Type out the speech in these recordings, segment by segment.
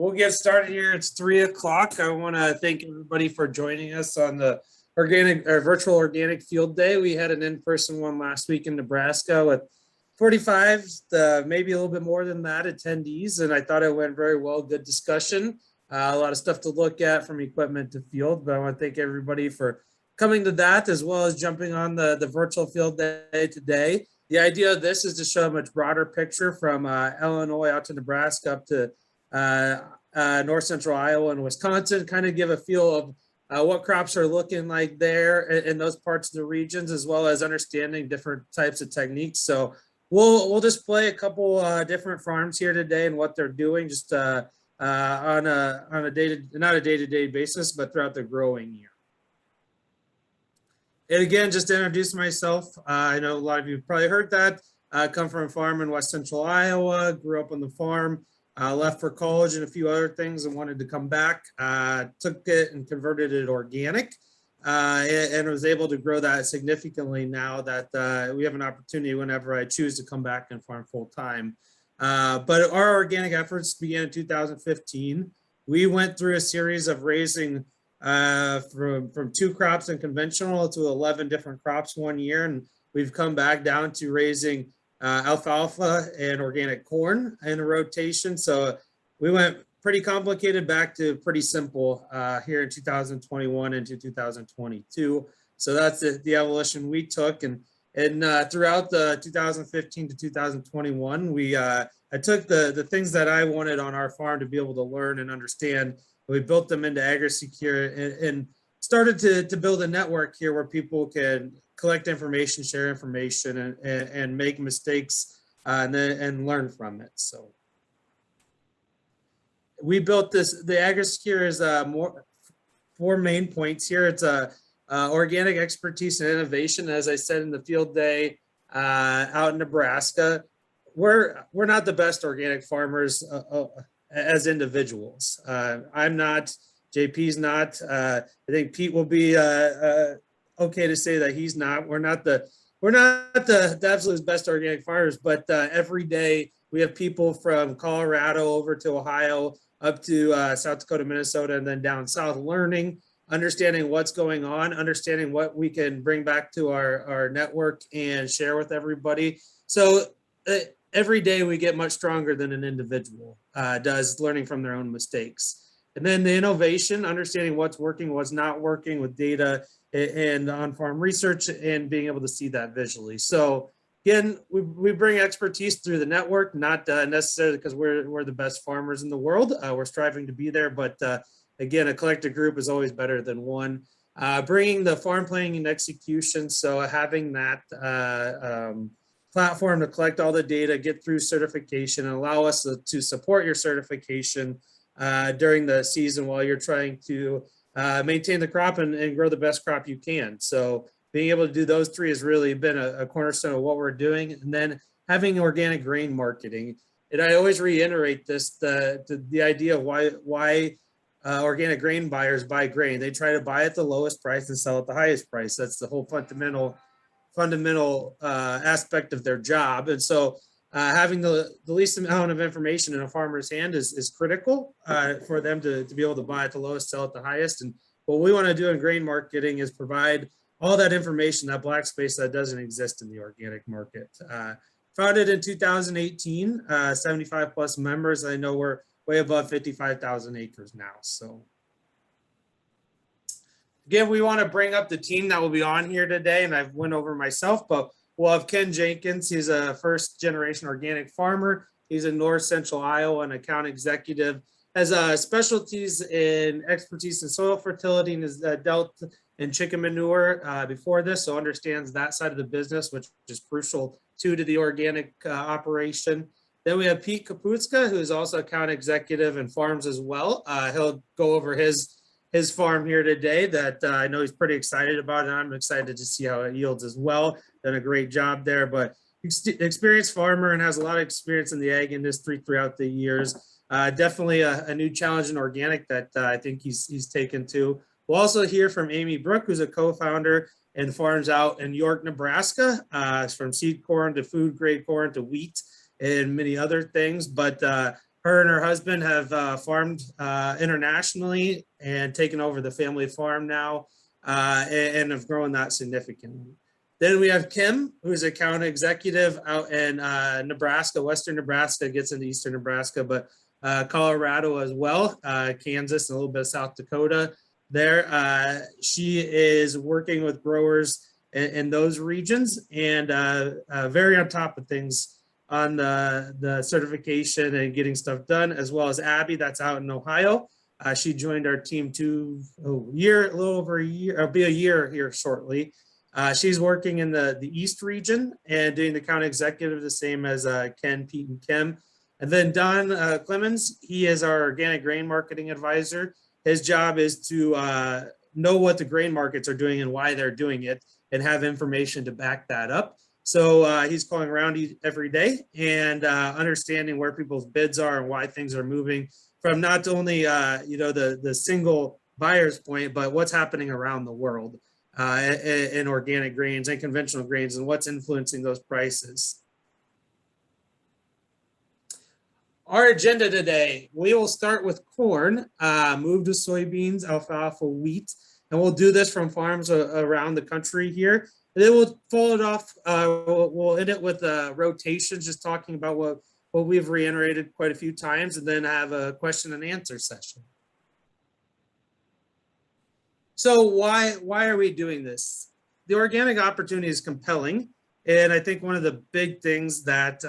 We'll get started here. It's 3 o'clock. I want to thank everybody for joining us on the virtual organic field day. We had an in-person one last week in Nebraska with 45, maybe a little bit more than that attendees. And I thought it went very well. Good discussion. A lot of stuff to look at from equipment to field, but I want to thank everybody for coming to that, as well as jumping on the virtual field day today. The idea of this is to show a much broader picture from Illinois out to Nebraska up to north central Iowa and Wisconsin, kind of give a feel of what crops are looking like there in those parts of the regions, as well as understanding different types of techniques. So we'll display a couple different farms here today and what they're doing, just on a day-to-day basis, but throughout the growing year. And again, just to introduce myself, I know a lot of you have probably heard that. I come from a farm in west central Iowa, grew up on the farm, left for college and a few other things and wanted to come back, took it and converted it organic, and was able to grow that significantly now that we have an opportunity whenever I choose to come back and farm full time. But our organic efforts began in 2015. We went through a series of raising from 2 crops in conventional to 11 different crops one year, and we've come back down to raising alfalfa and organic corn in a rotation. So we went pretty complicated back to pretty simple here in 2021 into 2022. So that's the evolution we took, and throughout the 2015 to 2021, I took the things that I wanted on our farm to be able to learn and understand. We built them into AgriSecure and started to build a network here where people can collect information, share information, and make mistakes and learn from it. So we built this. The AgriSecure is 4 main points here. It's organic expertise and innovation. As I said in the field day out in Nebraska, we're not the best organic farmers as individuals. I'm not, JP's not, I think Pete will be okay to say that he's not. We're not the absolute best organic farmers, but every day we have people from Colorado over to Ohio, up to South Dakota, Minnesota, and then down south, learning, understanding what's going on, understanding what we can bring back to our network and share with everybody. So every day we get much stronger than an individual does, learning from their own mistakes. And then the innovation, understanding what's working, what's not working with data and on-farm research, and being able to see that visually. So again, we bring expertise through the network, not necessarily because we're the best farmers in the world. We're striving to be there, but again, a collective group is always better than one. Bringing the farm planning and execution, so having that platform to collect all the data, get through certification, and allow us to support your certification during the season while you're trying to maintain the crop and grow the best crop you can. So being able to do those 3 has really been a cornerstone of what we're doing. And then having organic grain marketing. And I always reiterate this, the idea of why organic grain buyers buy grain. They try to buy at the lowest price and sell at the highest price. That's the whole fundamental aspect of their job. And so having the least amount of information in a farmer's hand is critical for them to be able to buy at the lowest, sell at the highest. And what we want to do in grain marketing is provide all that information, that black space that doesn't exist in the organic market. Founded in 2018, 75 plus members. I know we're way above 55,000 acres now. So again, we want to bring up the team that will be on here today, and I've went over myself, but we'll have Ken Jenkins. He's a first generation organic farmer. He's in north central Iowa, an account executive, has specialties in expertise in soil fertility, and has dealt in chicken manure before this, so understands that side of the business, which is crucial to the organic operation. Then we have Pete Kaputska, who is also account executive and farms as well. He'll go over his farm here today that I know he's pretty excited about, and I'm excited to see how it yields as well. Done a great job there, but experienced farmer and has a lot of experience in the ag industry throughout the years. Definitely a new challenge in organic that I think he's taken to. We'll also hear from Amy Brook, who's a co-founder and farms out in York, Nebraska, from seed corn to food grade corn to wheat and many other things. But Her and her husband have farmed internationally and taken over the family farm now, and have grown that significantly. Then we have Kim, who's account executive out in Nebraska, Western Nebraska, gets into Eastern Nebraska, but Colorado as well, Kansas, and a little bit of South Dakota there. She is working with growers in those regions and very on top of things on the certification and getting stuff done, as well as Abby, that's out in Ohio. She joined our team a little over a year, it'll be a year here shortly. She's working in the East region and doing the account executive, the same as Ken, Pete, and Kim. And then Don Clemens, he is our organic grain marketing advisor. His job is to know what the grain markets are doing and why they're doing it and have information to back that up. So he's calling around every day and understanding where people's bids are and why things are moving from not only the single buyer's point, but what's happening around the world in organic grains and conventional grains and what's influencing those prices. Our agenda today, we will start with corn, move to soybeans, alfalfa, wheat, and we'll do this from farms around the country here. And then we'll follow it off, we'll end it with rotations, just talking about what we've reiterated quite a few times, and then have a question and answer session. So why are we doing this? The organic opportunity is compelling. And I think one of the big things that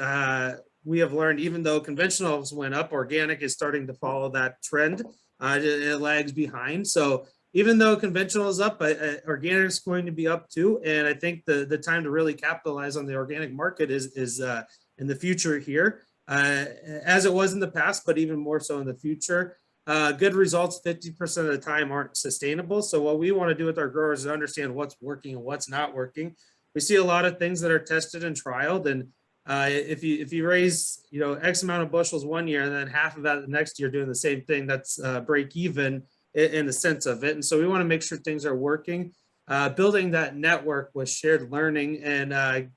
we have learned, even though conventionals went up, organic is starting to follow that trend. It lags behind. So even though conventional is up, organic is going to be up too. And I think the time to really capitalize on the organic market is in the future here, as it was in the past, but even more so in the future. Good results 50% of the time aren't sustainable. So what we want to do with our growers is understand what's working and what's not working. We see a lot of things that are tested and trialed, and if you raise X amount of bushels one year and then half of that the next year doing the same thing, that's break even in the sense of it. And so we want to make sure things are working. Building that network with shared learning and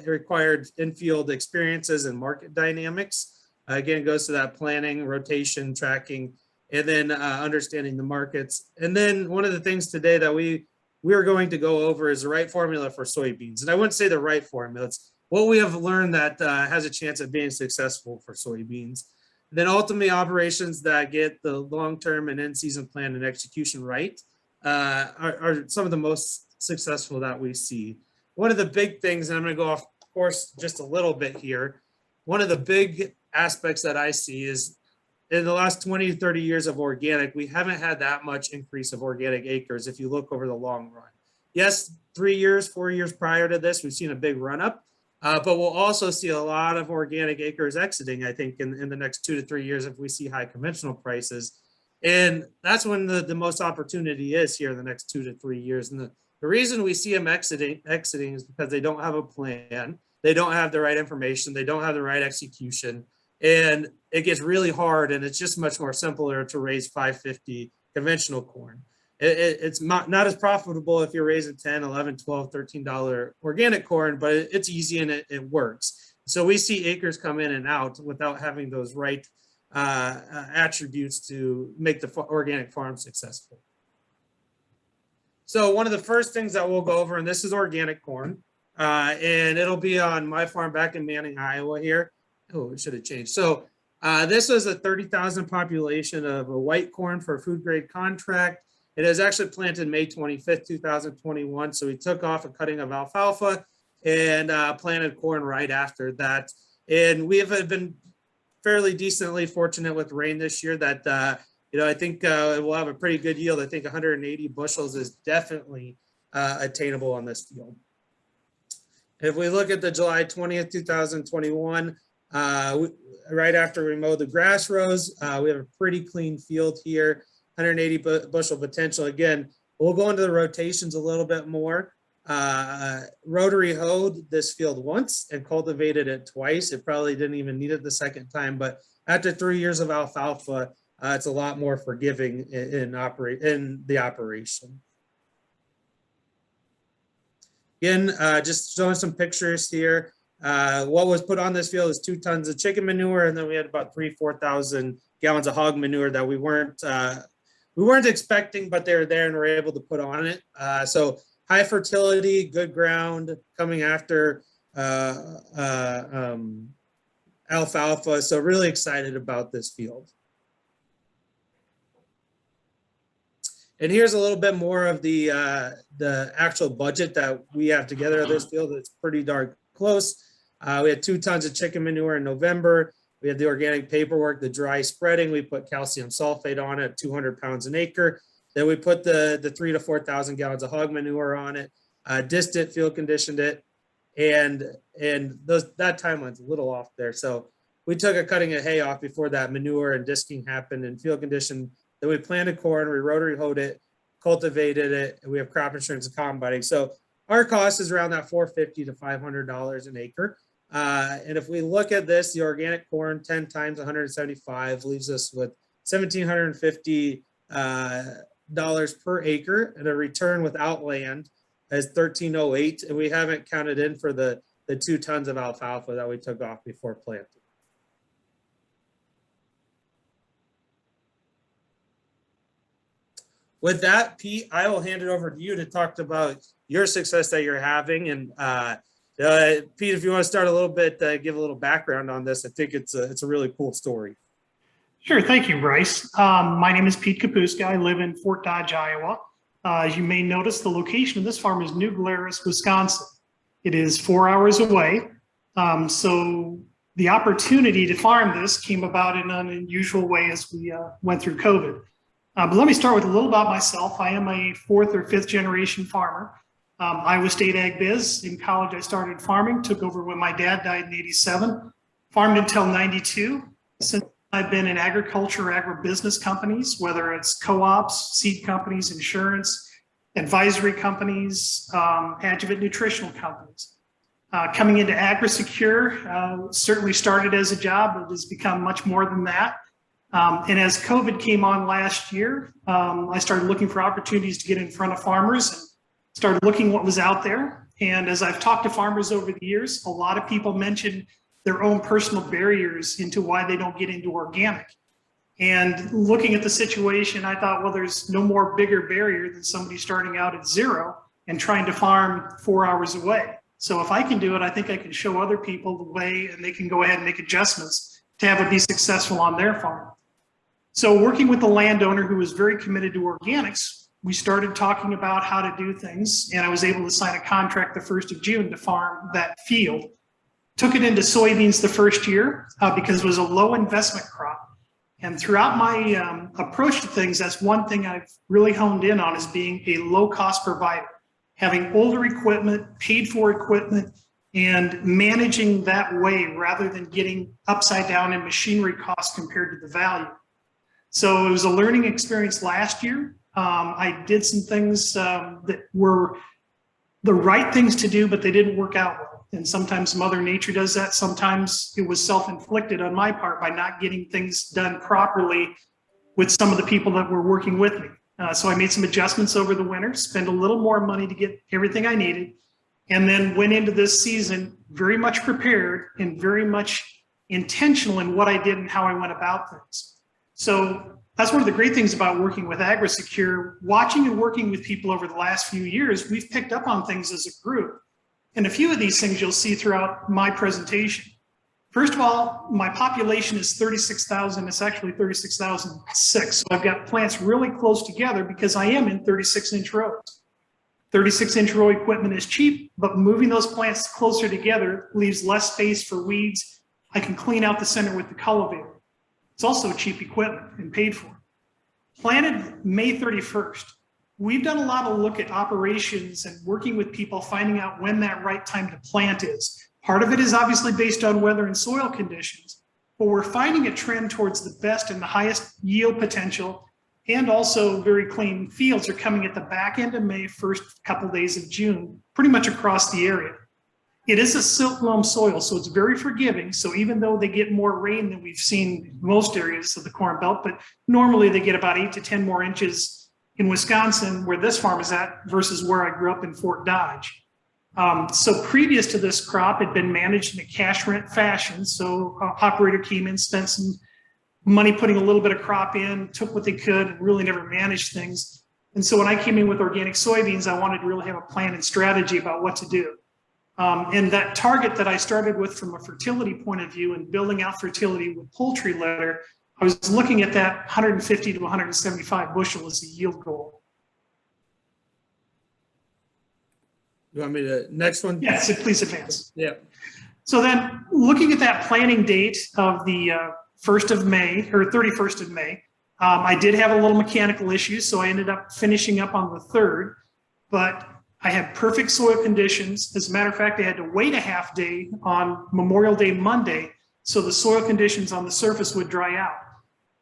required in-field experiences and market dynamics. Again, it goes to that planning, rotation, tracking, and then understanding the markets. And then one of the things today that we are going to go over is the right formula for soybeans. And I wouldn't say the right formula, it's what we have learned that has a chance of being successful for soybeans. And then ultimately operations that get the long-term and in-season plan and execution right are some of the most successful that we see. One of the big things, and I'm going to go off course just a little bit here, one of the big aspects that I see is in the last 20 to 30 years of organic, we haven't had that much increase of organic acres if you look over the long run. Yes, 3 years, 4 years prior to this, we've seen a big run up, but we'll also see a lot of organic acres exiting, I think, in the next 2 to 3 years if we see high conventional prices. And that's when the most opportunity is here in the next 2 to 3 years. And the reason we see them exiting is because they don't have a plan. They don't have the right information. They don't have the right execution. And it gets really hard, and it's just much more simpler to raise 550 conventional corn. It's not as profitable if you're raising 10, 11, 12, $13 organic corn, but it's easy and it works. So we see acres come in and out without having those right attributes to make the organic farm successful. So one of the first things that we'll go over, and this is organic corn, and it'll be on my farm back in Manning, Iowa here. Oh, it should have changed. So this was a 30,000 population of a white corn for a food grade contract. It was actually planted May 25th, 2021. So we took off a cutting of alfalfa and planted corn right after that. And we have been fairly decently fortunate with rain this year that, I think we'll have a pretty good yield. I think 180 bushels is definitely attainable on this field. If we look at the July 20th, 2021, right after we mowed the grass rows, we have a pretty clean field here, 180 bushel potential. Again, we'll go into the rotations a little bit more. Rotary hoed this field once and cultivated it twice. It probably didn't even need it the second time, but after 3 years of alfalfa, it's a lot more forgiving in the operation. Again, just showing some pictures here. What was put on this field is 2 tons of chicken manure, and then we had about 4,000 gallons of hog manure that we weren't expecting, but they were there and we're able to put on it. So high fertility, good ground coming after alfalfa. So really excited about this field. And here's a little bit more of the actual budget that we have together of this field. It's pretty darn close. We had 2 tons of chicken manure in November. We had the organic paperwork, the dry spreading. We put calcium sulfate on it, 200 pounds an acre. Then we put the 3,000 to 4,000 gallons of hog manure on it, distant field conditioned it. And that timeline's a little off there. So we took a cutting of hay off before that manure and disking happened and field condition. Then we planted corn, we rotary hoed it, cultivated it, and we have crop insurance and combining. So our cost is around that $450 to $500 an acre. And if we look at this, the organic corn 10 times 175 leaves us with $1,750 per acre, and a return without land as 1308. And we haven't counted in for the 2 tons of alfalfa that we took off before planting. With that, Pete, I will hand it over to you to talk about your success that you're having. And Pete, if you want to start a little bit, give a little background on this, I think it's a really cool story. Sure. Thank you, Bryce. My name is Pete Kapuska. I live in Fort Dodge, Iowa. As you may notice, the location of this farm is New Glarus, Wisconsin. It is 4 hours away. So the opportunity to farm this came about in an unusual way as we went through COVID. But let me start with a little about myself. I am a 4th or 5th generation farmer. Iowa State Ag Biz. In college, I started farming, took over when my dad died in '87, farmed until '92. Since I've been in agriculture, agribusiness companies, whether it's co-ops, seed companies, insurance, advisory companies, adjuvant nutritional companies. Coming into AgriSecure, certainly started as a job, but has become much more than that. And as COVID came on last year, I started looking for opportunities to get in front of farmers and started looking what was out there. And as I've talked to farmers over the years, a lot of people mentioned their own personal barriers into why they don't get into organic. And looking at the situation, I thought, well, there's no more bigger barrier than somebody starting out at 0 and trying to farm 4 hours away. So if I can do it, I think I can show other people the way, and they can go ahead and make adjustments to have it be successful on their farm. So working with the landowner who was very committed to organics, we started talking about how to do things, and I was able to sign a contract the 1st of June to farm that field. Took it into soybeans the first year because it was a low investment crop. And throughout my approach to things, that's one thing I've really honed in on, is being a low cost provider, having older equipment, paid for equipment, and managing that way rather than getting upside down in machinery costs compared to the value. So it was a learning experience last year. I did some things that were the right things to do, but they didn't work out well. And sometimes Mother Nature does that. Sometimes it was self-inflicted on my part by not getting things done properly with some of the people that were working with me. So I made some adjustments over the winter, spent a little more money to get everything I needed, and then went into this season very much prepared and very much intentional in what I did and how I went about things. So that's one of the great things about working with AgriSecure. Watching and working with people over the last few years, we've picked up on things as a group. And a few of these things you'll see throughout my presentation. First of all, my population is 36,000. It's actually 36,006. So I've got plants really close together because I am in 36-inch rows. 36-inch row equipment is cheap, but moving those plants closer together leaves less space for weeds. I can clean out the center with the cultivator. It's also cheap equipment and paid for. Planted May 31st. We've done a lot of look at operations and working with people, finding out when that right time to plant is. Part of it is obviously based on weather and soil conditions, but we're finding a trend towards the best and the highest yield potential, and also very clean fields are coming at the back end of May, first couple days of June, pretty much across the area. It is a silt loam soil, so it's very forgiving. So even though they get more rain than we've seen in most areas of the Corn Belt, but normally they get about 8 to 10 more inches in Wisconsin, where this farm is at, versus where I grew up in Fort Dodge. So previous to this crop, it had been managed in a cash rent fashion. So operator came in, spent some money putting a little bit of crop in, took what they could, and really never managed things. And so when I came in with organic soybeans, I wanted to really have a plan and strategy about what to do. And that target that I started with from a fertility point of view and building out fertility with poultry litter, I was looking at that 150 to 175 bushel as a yield goal. You want me to, next one? Yes, please advance. Yeah. So then looking at that planting date of the 1st of May or 31st of May, I did have a little mechanical issue, so I ended up finishing up on the 3rd, but I had perfect soil conditions. As a matter of fact, I had to wait a half day on Memorial Day Monday so the soil conditions on the surface would dry out.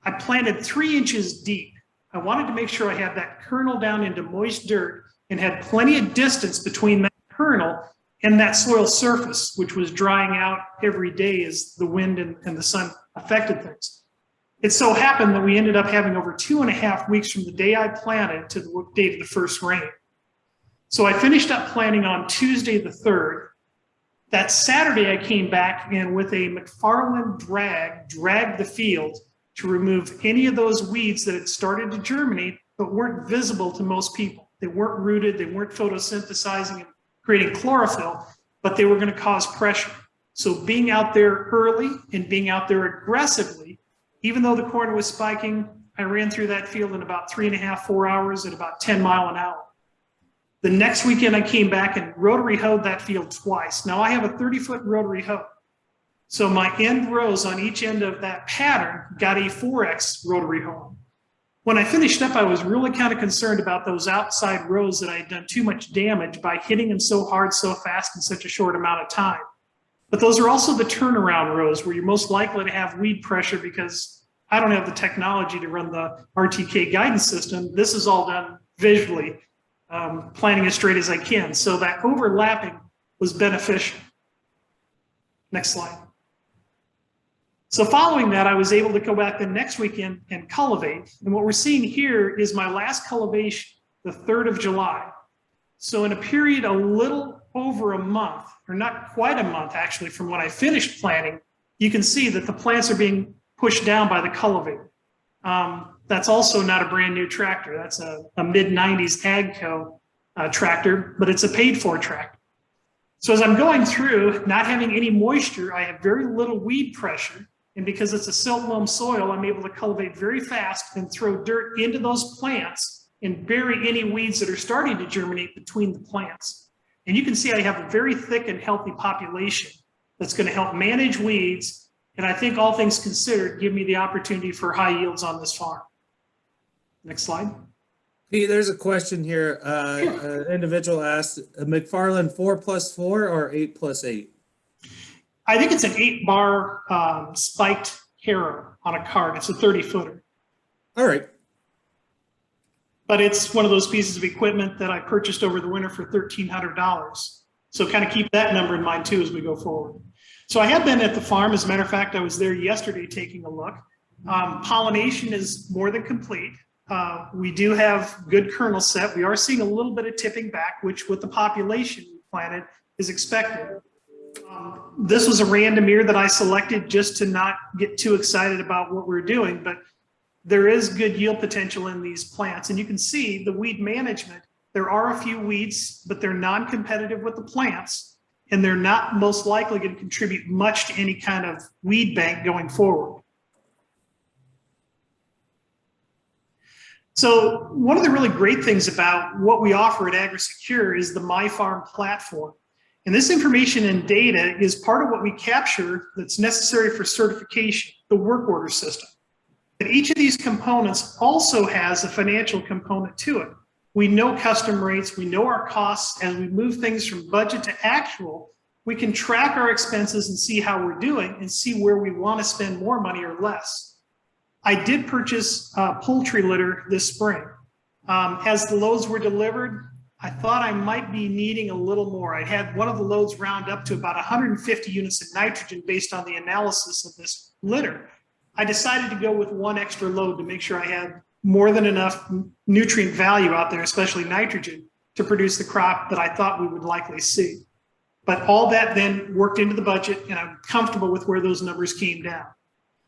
I planted 3 inches deep. I wanted to make sure I had that kernel down into moist dirt and had plenty of distance between that kernel and that soil surface, which was drying out every day as the wind and the sun affected things. It so happened that we ended up having over 2.5 weeks from the day I planted to the date of the first rain. So I finished up planting on Tuesday the 3rd. That Saturday I came back and with a McFarland dragged the field to remove any of those weeds that had started to germinate but weren't visible to most people. They weren't rooted, they weren't photosynthesizing and creating chlorophyll, but they were going to cause pressure. So being out there early and being out there aggressively, even though the corn was spiking, I ran through that field in about 3.5, 4 hours at about 10 miles an hour. The next weekend I came back and rotary hoed that field twice. Now I have a 30-foot rotary hoe. So my end rows on each end of that pattern got a 4X rotary hoe. When I finished up, I was really kind of concerned about those outside rows that I had done too much damage by hitting them so hard, so fast in such a short amount of time. But those are also the turnaround rows where you're most likely to have weed pressure because I don't have the technology to run the RTK guidance system. This is all done visually, planting as straight as I can. So that overlapping was beneficial. Next slide. So following that, I was able to go back the next weekend and cultivate. And what we're seeing here is my last cultivation, the 3rd of July. So in a period a little over a month, or not quite a month actually, from when I finished planting, you can see that the plants are being pushed down by the cultivator. That's also not a brand new tractor. That's a mid-90s AGCO tractor, but it's a paid-for tractor. So as I'm going through, not having any moisture, I have very little weed pressure. And because it's a silt loam soil, I'm able to cultivate very fast and throw dirt into those plants and bury any weeds that are starting to germinate between the plants. And you can see I have a very thick and healthy population that's going to help manage weeds. And I think all things considered, give me the opportunity for high yields on this farm. Next slide. Pete, there's a question here. An individual asked, McFarland 4+4 or 8+8? I think it's an 8-bar spiked harrow on a cart. It's a 30-footer. All right. But it's one of those pieces of equipment that I purchased over the winter for $1,300. So kind of keep that number in mind too as we go forward. So I have been at the farm. As a matter of fact, I was there yesterday taking a look. Pollination is more than complete. We do have good kernel set. We are seeing a little bit of tipping back, which with the population we planted is expected. This was a random ear that I selected just to not get too excited about what we're doing, but there is good yield potential in these plants. And you can see the weed management. There are a few weeds, but they're non-competitive with the plants, and they're not most likely going to contribute much to any kind of weed bank going forward. So one of the really great things about what we offer at AgriSecure is the My Farm platform. And this information and data is part of what we capture that's necessary for certification, the work order system. But each of these components also has a financial component to it. We know custom rates, we know our costs. As we move things from budget to actual, we can track our expenses and see how we're doing and see where we want to spend more money or less. I did purchase poultry litter this spring. As the loads were delivered, I thought I might be needing a little more. I had one of the loads round up to about 150 units of nitrogen based on the analysis of this litter. I decided to go with one extra load to make sure I had more than enough nutrient value out there, especially nitrogen. to produce the crop that I thought we would likely see. But all that then worked into the budget, and I'm comfortable with where those numbers came down.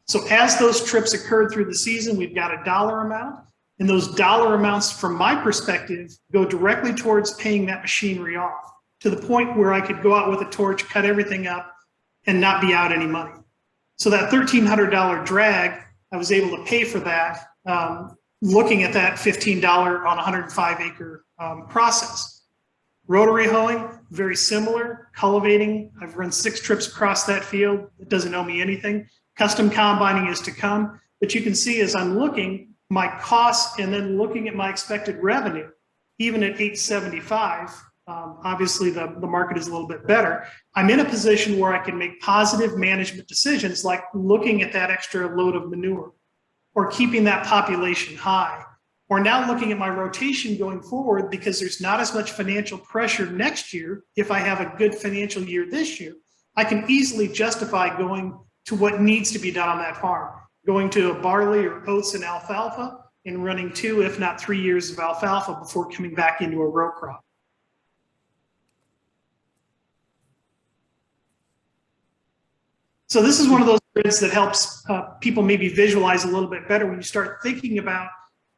So as those trips occurred through the season, we've got a dollar amount, and those dollar amounts, from my perspective, go directly towards paying that machinery off, to the point where I could go out with a torch, cut everything up, and not be out any money. So that $1,300 drag, I was able to pay for that, looking at that $15 on a 105-acre process. Rotary hoeing, very similar. Cultivating, I've run 6 trips across that field. It doesn't owe me anything. Custom combining is to come. But you can see as I'm looking, my costs and then looking at my expected revenue, even at 875, obviously the market is a little bit better. I'm in a position where I can make positive management decisions, like looking at that extra load of manure or keeping that population high, or now looking at my rotation going forward, because there's not as much financial pressure next year. If I have a good financial year this year, I can easily justify going to what needs to be done on that farm, going to a barley or oats and alfalfa and running 2, if not 3 years of alfalfa before coming back into a row crop. So this is one of those grids that helps people maybe visualize a little bit better when you start thinking about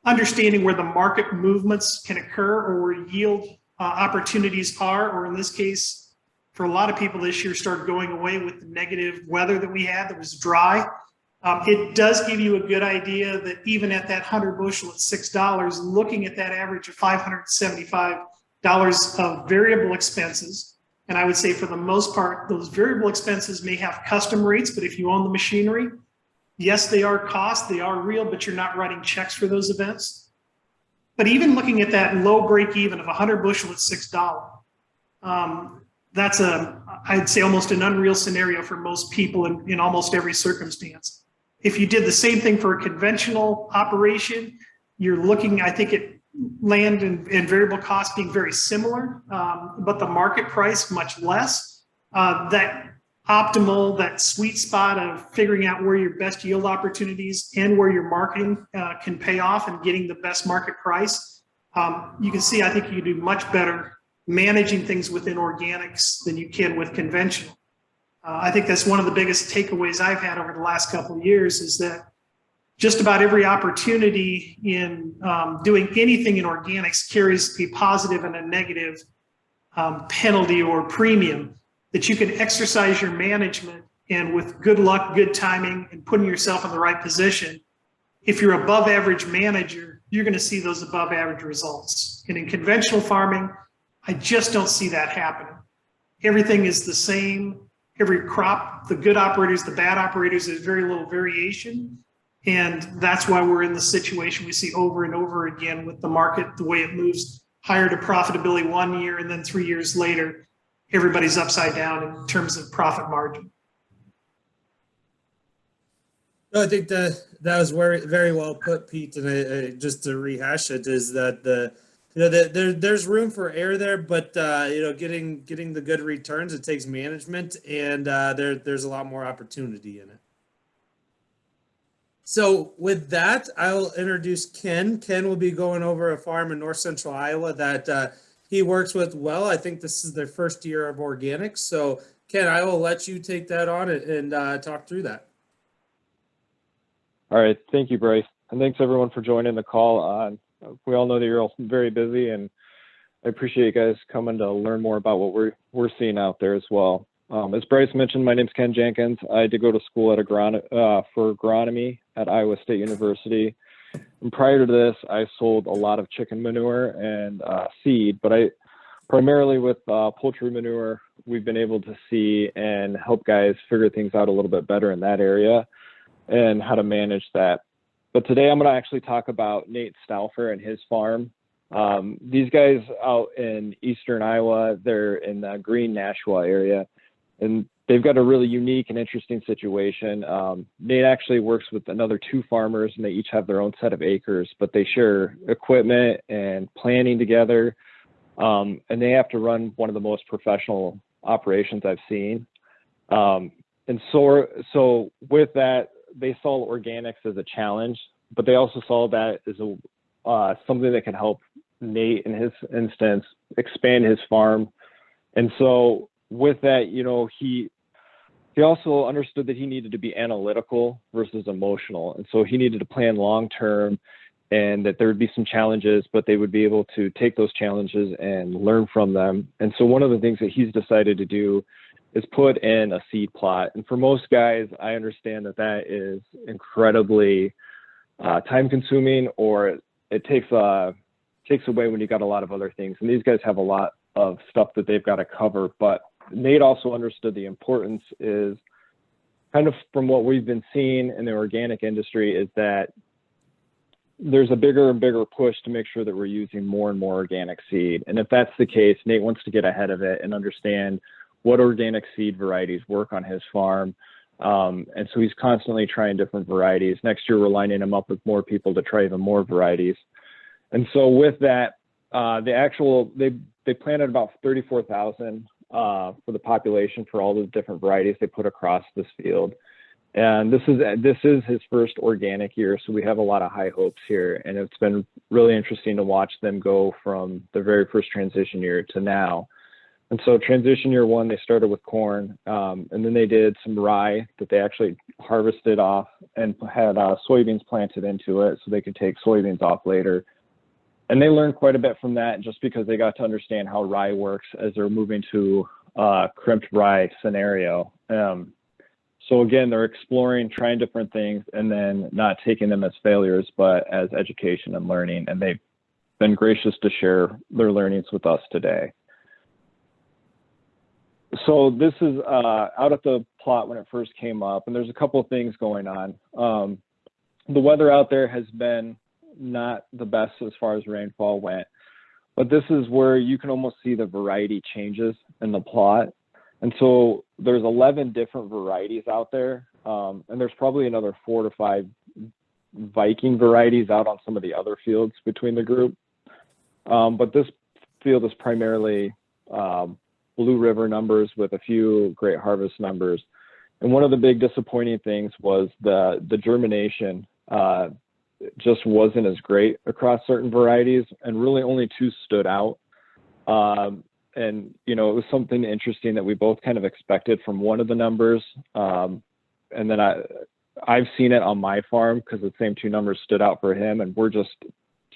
understanding where the market movements can occur, or where yield opportunities are, or in this case, for a lot of people this year, started going away with the negative weather that we had that was dry. It does give you a good idea that even at that 100 bushel at $6, looking at that average of $575 of variable expenses, and I would say for the most part, those variable expenses may have custom rates, but if you own the machinery, yes, they are costs, they are real, but you're not writing checks for those events. But even looking at that low break even of 100 bushel at $6, that's I'd say almost an unreal scenario for most people in almost every circumstance. If you did the same thing for a conventional operation, you're looking, I think, at land and variable costs being very similar, but the market price much less. That optimal, that sweet spot of figuring out where your best yield opportunities and where your marketing can pay off and getting the best market price. You can see, I think you do much better managing things within organics than you can with conventional. I think that's one of the biggest takeaways I've had over the last couple of years, is that just about every opportunity in doing anything in organics carries a positive and a negative penalty or premium that you can exercise your management, and with good luck, good timing, and putting yourself in the right position, if you're above average manager, you're going to see those above average results. And in conventional farming, I just don't see that happening. Everything is the same. Every crop, the good operators, the bad operators, there's very little variation. And that's why we're in the situation we see over and over again with the market, the way it moves higher to profitability 1 year, and then 3 years later, everybody's upside down in terms of profit margin. No, I think that was very, very well put, Pete. And just to rehash it, is that there's room for error there, but getting the good returns, it takes management, and there's a lot more opportunity in it. So with that, I'll introduce Ken. Ken will be going over a farm in north central Iowa that he works with well. I think this is their first year of organics. So Ken, I will let you take that on and talk through that. All right. Thank you, Bryce. And thanks everyone for joining the call. We all know that you're all very busy, and I appreciate you guys coming to learn more about what we're seeing out there as well. As Bryce mentioned, my name's Ken Jenkins. I did go to school at for agronomy at Iowa State University. And prior to this, I sold a lot of chicken manure and seed, but primarily with poultry manure, we've been able to see and help guys figure things out a little bit better in that area and how to manage that. But today I'm going to actually talk about Nate Stauffer and his farm. These guys out in eastern Iowa, they're in the Green Nashua area, and they've got a really unique and interesting situation. Nate actually works with another 2 farmers, and they each have their own set of acres, but they share equipment and planning together. And they have to run one of the most professional operations I've seen. And so with that, they saw organics as a challenge, but they also saw that as something that can help Nate, in his instance, expand his farm. And so with that, he also understood that he needed to be analytical versus emotional. And so he needed to plan long-term, and that there would be some challenges, but they would be able to take those challenges and learn from them. And so one of the things that he's decided to do is put in a seed plot. And for most guys, I understand that that is incredibly time consuming, or it takes away when you got a lot of other things. And these guys have a lot of stuff that they've got to cover. But Nate also understood the importance is kind of from what we've been seeing in the organic industry is that there's a bigger and bigger push to make sure that we're using more and more organic seed. And if that's the case, Nate wants to get ahead of it and understand what organic seed varieties work on his farm. And so he's constantly trying different varieties. Next year, we're lining him up with more people to try even more varieties. And so with that, they planted about 34,000 for the population for all the different varieties they put across this field. And this is his first organic year, so we have a lot of high hopes here. And it's been really interesting to watch them go from the very first transition year to now. And so transition year one, they started with corn, and then they did some rye that they actually harvested off and had soybeans planted into it so they could take soybeans off later. And they learned quite a bit from that just because they got to understand how rye works as they're moving to a crimped rye scenario. So again, they're exploring, trying different things, and then not taking them as failures, but as education and learning. And they've been gracious to share their learnings with us today. So this is out at the plot when it first came up, and there's a couple of things going on. The weather out there has been not the best as far as rainfall went, but this is where you can almost see the variety changes in the plot. And so there's 11 different varieties out there, and there's probably another 4 to 5 Viking varieties out on some of the other fields between the group. But this field is primarily Blue River numbers with a few Great Harvest numbers. And one of the big disappointing things was the germination just wasn't as great across certain varieties, and really only 2 stood out. And, it was something interesting that we both kind of expected from one of the numbers. And then I've seen it on my farm because the same 2 numbers stood out for him, and we're just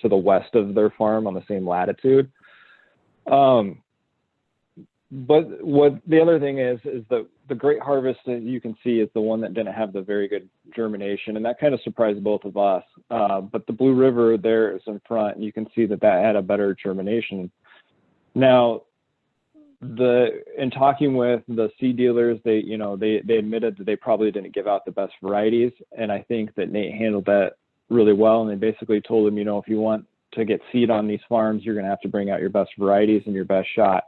to the west of their farm on the same latitude. But what the other thing is that the Great Harvest that you can see is the one that didn't have the very good germination, and that kind of surprised both of us. But the Blue River there is in front, and you can see that had a better germination. Now, in talking with the seed dealers, they admitted that they probably didn't give out the best varieties, and I think that Nate handled that really well. And they basically told him, if you want to get seed on these farms, you're going to have to bring out your best varieties and your best shot.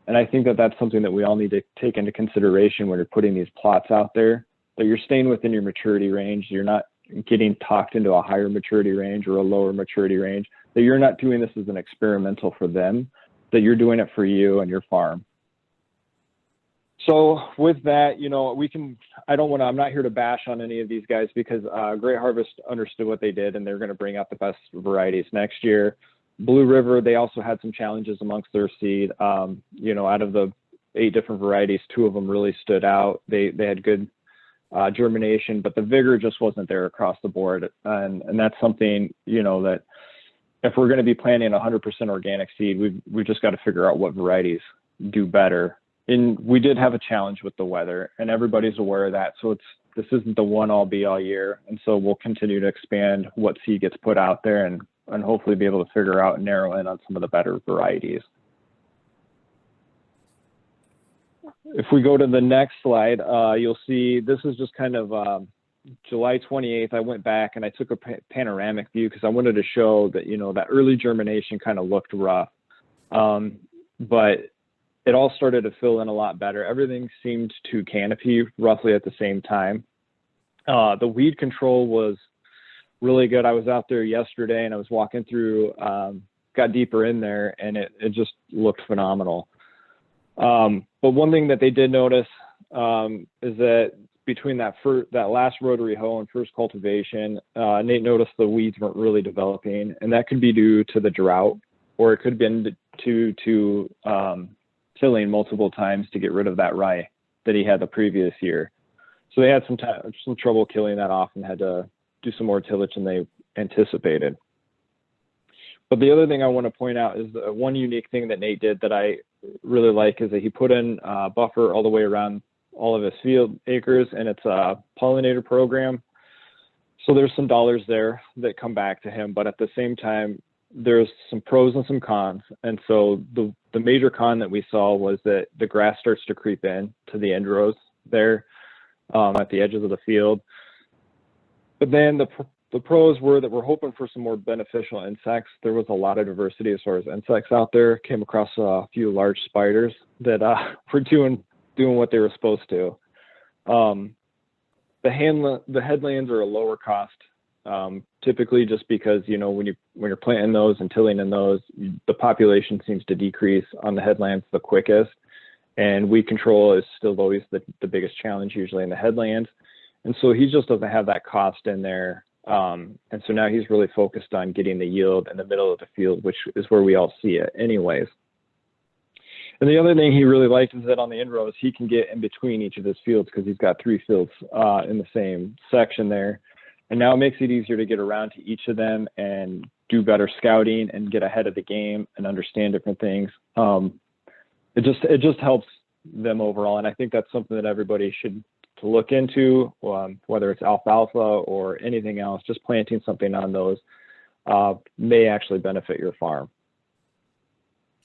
And I think that that's something that we all need to take into consideration when you're putting these plots out there, that you're staying within your maturity range. You're not getting talked into a higher maturity range or a lower maturity range, that you're not doing this as an experimental for them, that you're doing it for you and your farm. So with that, I'm not here to bash on any of these guys because Great Harvest understood what they did, and they're going to bring out the best varieties next year. Blue River, they also had some challenges amongst their seed. Out of the 8 different varieties, 2 of them really stood out. They had good germination, but the vigor just wasn't there across the board. And that's something, that if we're going to be planting 100% organic seed, we've just got to figure out what varieties do better. And we did have a challenge with the weather, and everybody's aware of that. So this isn't the one all be all year. And so we'll continue to expand what seed gets put out there and hopefully be able to figure out and narrow in on some of the better varieties. If we go to the next slide, you'll see this is just kind of July 28th. I went back and I took a panoramic view because I wanted to show that, that early germination kind of looked rough. But it all started to fill in a lot better. Everything seemed to canopy roughly at the same time. The weed control was really good. I was out there yesterday and I was walking through, got deeper in there, and it just looked phenomenal. But one thing that they did notice is that between that last rotary hoe and first cultivation, Nate noticed the weeds weren't really developing, and that could be due to the drought. or it could have been to tilling multiple times to get rid of that rye that he had the previous year. So they had some trouble killing that off and had to do some more tillage than they anticipated. But the other thing I want to point out is the one unique thing that Nate did that I really like is that he put in a buffer all the way around all of his field acres, and it's a pollinator program. So there's some dollars there that come back to him, but at the same time, there's some pros and some cons. And so the major con that we saw was that the grass starts to creep in to the end rows there at the edges of the field. But then the pros were that we're hoping for some more beneficial insects. There was a lot of diversity as far as insects out there. Came across a few large spiders that were doing what they were supposed to. The headlands are a lower cost, typically just because, you know, when you're planting those and tilling in those, the population seems to decrease on the headlands the quickest. And weed control is still always the biggest challenge usually in the headlands. And so he just doesn't have that cost in there. And so now he's really focused on getting the yield in the middle of the field, which is where we all see it anyways. And the other thing he really liked is that on the end rows, he can get in between each of his fields because he's got 3 fields in the same section there. And now it makes it easier to get around to each of them and do better scouting and get ahead of the game and understand different things. It just helps them overall. And I think that's something that everybody should to look into, whether it's alfalfa or anything else. Just planting something on those may actually benefit your farm.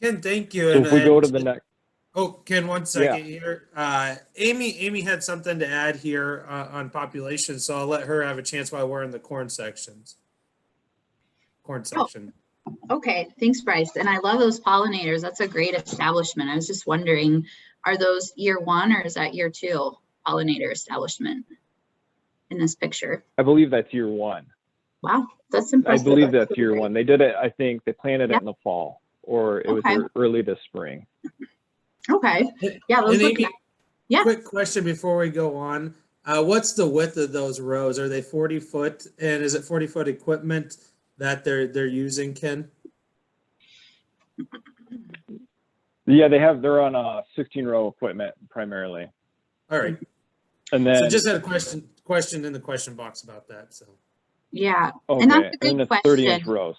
Ken, thank you. So if we go to the next. Oh, Ken, one second here. Amy had something to add here on population, so I'll let her have a chance while we're in the corn section. Okay, thanks, Bryce. And I love those pollinators. That's a great establishment. I was just wondering, are those year 1 or is that year 2 pollinator establishment in this picture? I believe that's year 1. Wow, that's impressive. I believe that's year 1. They did it, I think they planted it in the fall, or it was early this spring. Okay. Yeah, those look nice. Yeah. Quick question before we go on. What's the width of those rows? Are they 40 foot? And is it 40 foot equipment that they're using, Ken? Yeah, they're on a 16 row equipment primarily. All right. And then so just had a question in the question box about that. So yeah. Okay. And that's a good and it's question. 30-inch rows.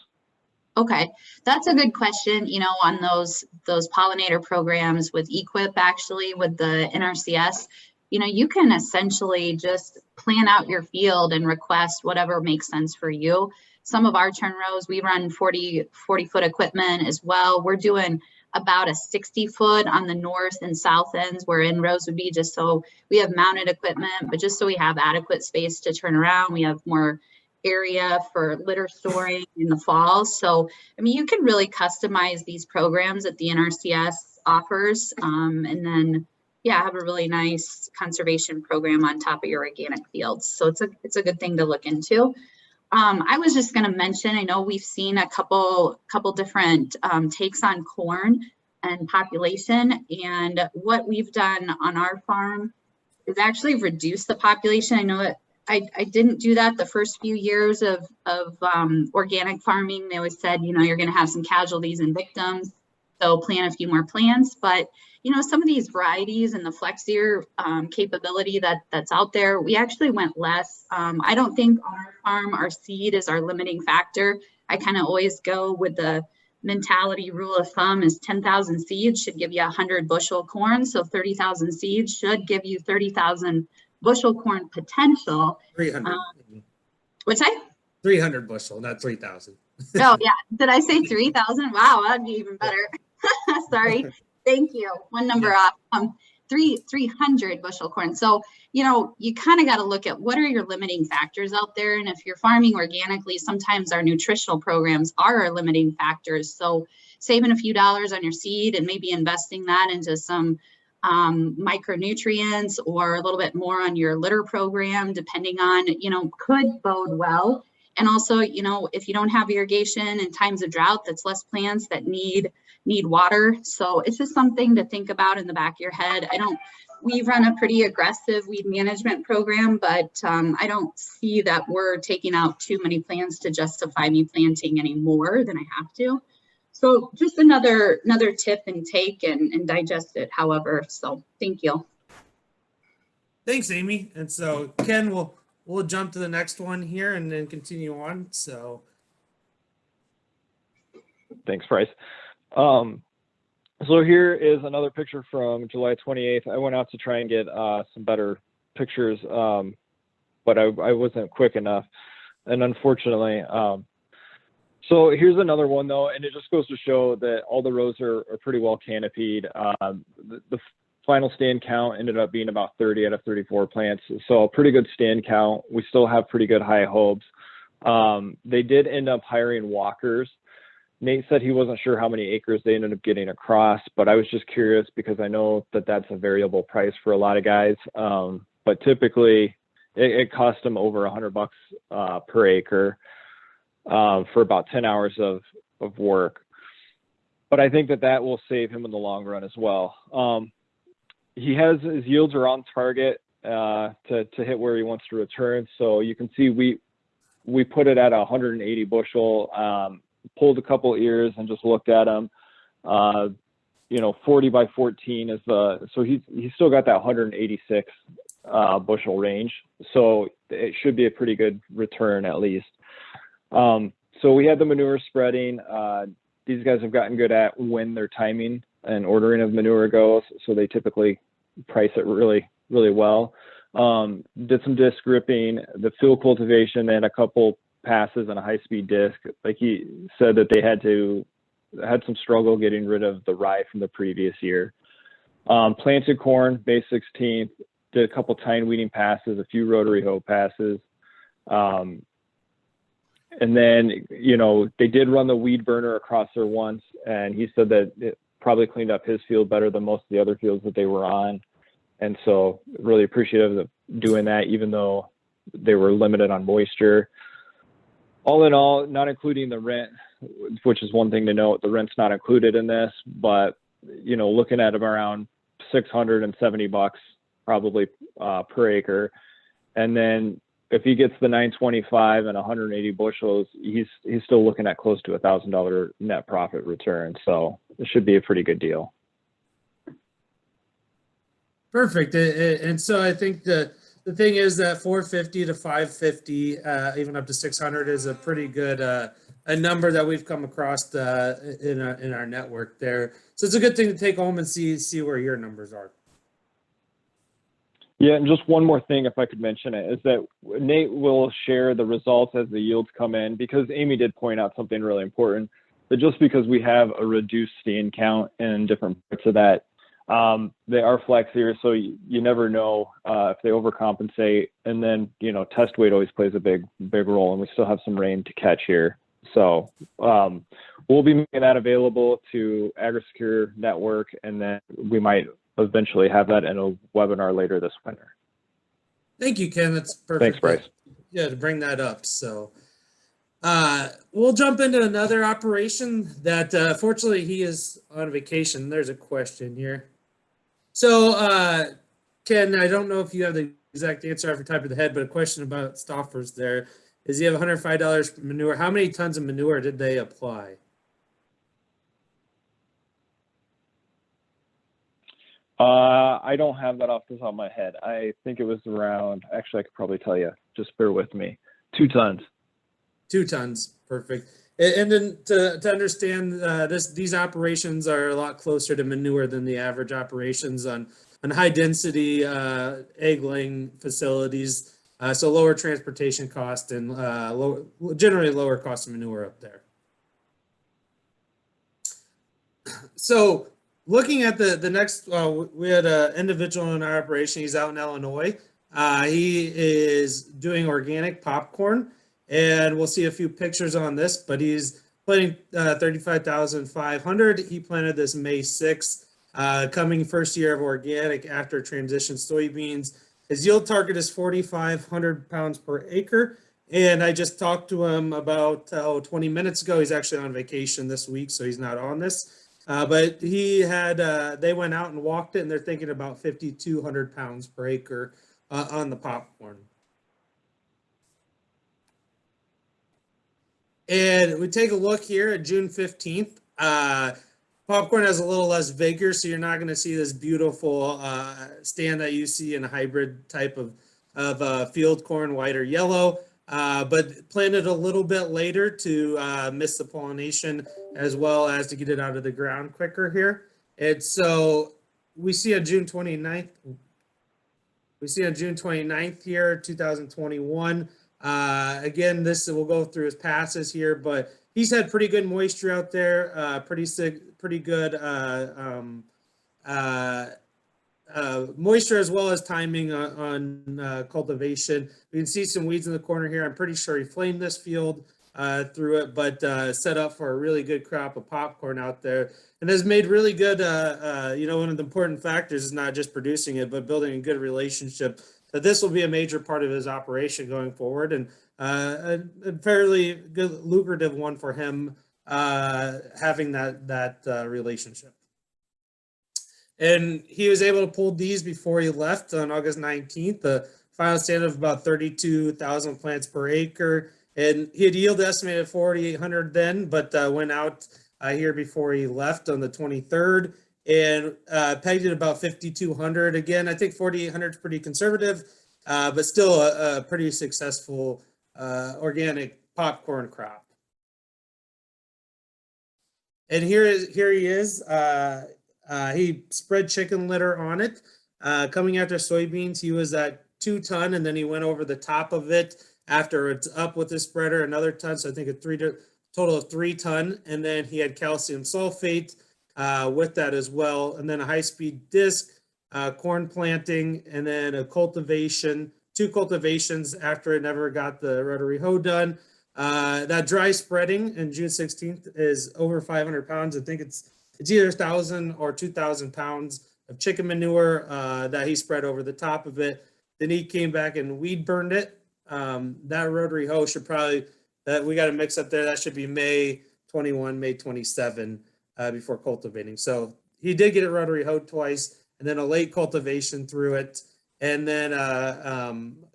Okay, that's a good question. You know, on those pollinator programs with EQIP, actually with the NRCS, you know, you can essentially just plan out your field and request whatever makes sense for you. Some of our turn rows, we run 40 foot equipment as well. We're doing about a 60 foot on the north and south ends where in rows would be, just so we have mounted equipment, but just so we have adequate space to turn around. We have more area for litter storing in the fall. So, I mean, you can really customize these programs that the NRCS offers. And then, yeah, have a really nice conservation program on top of your organic fields. So it's a good thing to look into. I was just going to mention, I know we've seen a couple different takes on corn and population, and what we've done on our farm is actually reduce the population. I know that I didn't do that the first few years of organic farming. They always said, you know, you're going to have some casualties and victims, so plant a few more plants. But, you know, some of these varieties and the flexier capability that's out there, we actually went less. I don't think on our farm, our seed is our limiting factor. I kind of always go with the mentality rule of thumb is 10,000 seeds should give you 100 bushel corn. So 30,000 seeds should give you 30,000 bushel corn potential. 300. What's that? 300 bushel, not 3,000. Oh yeah, did I say 3,000? Wow, that'd be even better. Sorry, thank you. One number off. 300 bushel corn. So, you know, you kind of got to look at what are your limiting factors out there. And if you're farming organically, sometimes our nutritional programs are our limiting factors. So saving a few dollars on your seed and maybe investing that into some micronutrients or a little bit more on your litter program, depending on, you know, could bode well. And also, you know, if you don't have irrigation in times of drought, that's less plants that need water. So it's just something to think about in the back of your head. We run a pretty aggressive weed management program, but I don't see that we're taking out too many plants to justify me planting any more than I have to. So just another tip and take and digest it, however. So thank you. Thanks, Amy. And so Ken, we'll jump to the next one here and then continue on. So Thanks, Bryce. So here is another picture from July 28th. I went out to try and get some better pictures, but I wasn't quick enough. And unfortunately, so here's another one though, and it just goes to show that all the rows are pretty well canopied. The final stand count ended up being about 30 out of 34 plants. So a pretty good stand count. We still have pretty good high hopes. They did end up hiring walkers. Nate said he wasn't sure how many acres they ended up getting across, but I was just curious because I know that that's a variable price for a lot of guys. But typically it cost them over $100 per acre for about 10 hours of work. But I think that will save him in the long run as well. He has his yields are on target to hit where he wants to return. So you can see we put it at 180 bushel. Pulled a couple ears and just looked at them. 40 by 14 is so he's still got that 186 bushel range. So it should be a pretty good return at least. So we had the manure spreading. These guys have gotten good at when their timing and ordering of manure goes. So they typically price it really, really well. Did some disc gripping, the field cultivation, and a couple passes on a high-speed disc. Like he said that they had some struggle getting rid of the rye from the previous year. Planted corn, May 16th, did a couple tine weeding passes, a few rotary hoe passes. And then, they did run the weed burner across there once, and he said that it probably cleaned up his field better than most of the other fields that they were on. And so really appreciative of doing that, even though they were limited on moisture. All in all, not including the rent, which is one thing to note, the rent's not included in this, but, looking at around $670 probably per acre. And then if he gets the 925 and 180 bushels, he's still looking at close to $1,000 net profit return. So it should be a pretty good deal. perfect. And so I think the thing is that 450 to 550, even up to 600 is a pretty good a number that we've come across in our network there. So it's a good thing to take home and see where your numbers are. Yeah, and just one more thing, if I could mention it, is that Nate will share the results as the yields come in, because Amy did point out something really important, that just because we have a reduced stand count in different parts of that, they are flexier, so you never know if they overcompensate. And then, test weight always plays a big role, and we still have some rain to catch here. So we'll be making that available to AgriSecure Network, and then we might eventually have that in a webinar later this winter. Thank you, Ken. That's perfect. Thanks, Bryce. Yeah, to bring that up. So we'll jump into another operation that fortunately he is on vacation. There's a question here. So Ken, I don't know if you have the exact answer off the top of the head, but a question about Stoffers there is you have $105 manure. How many tons of manure did they apply? I don't have that off the top of my head. I think it was around, actually, I could probably tell you. Just bear with me. 2 tons. 2 tons. Perfect. And then to understand these operations are a lot closer to manure than the average operations on high density egg laying facilities. So lower transportation cost and generally lower cost of manure up there. So looking at the next, we had an individual in our operation. He's out in Illinois. He is doing organic popcorn, and we'll see a few pictures on this, but he's planting 35,500. He planted this May 6th, coming first year of organic after transition soybeans. His yield target is 4,500 pounds per acre. And I just talked to him about 20 minutes ago. He's actually on vacation this week, so he's not on this. But he had, they went out and walked it, and they're thinking about 5,200 pounds per acre on the popcorn. And we take a look here at June 15th. Popcorn has a little less vigor, so you're not going to see this beautiful stand that you see in a hybrid type of field corn, white or yellow. But planted a little bit later to miss the pollination as well as to get it out of the ground quicker here. And so we see on June 29th, here, 2021. Again, this will go through his passes here, but he's had pretty good moisture out there, pretty good moisture as well as timing on cultivation. We can see some weeds in the corner here. I'm pretty sure he flamed this field through it, but set up for a really good crop of popcorn out there, and has made really good. One of the important factors is not just producing it, but building a good relationship. That this will be a major part of his operation going forward, and a fairly good lucrative one for him having that relationship. And he was able to pull these before he left on August 19th, the final stand of about 32,000 plants per acre. And he had yield estimated 4,800 then, but went out here before he left on the 23rd and pegged it about 5,200. Again, I think 4,800 is pretty conservative, but still a pretty successful organic popcorn crop. And here he is. He spread chicken litter on it. Coming after soybeans, he was at 2 ton, and then he went over the top of it after it's up with the spreader, another ton. So I think a total of 3 ton. And then he had calcium sulfate with that as well. And then a high-speed disc, corn planting, and then a cultivation, 2 cultivations after it never got the rotary hoe done. That dry spreading in June 16th is over 500 pounds. I think it's either 1,000 or 2,000 pounds of chicken manure that he spread over the top of it. Then he came back and weed burned it. That rotary hoe should probably, that we got to mix up there. That should be May 21, May 27 before cultivating. So he did get it rotary hoed twice, and then a late cultivation through it, and then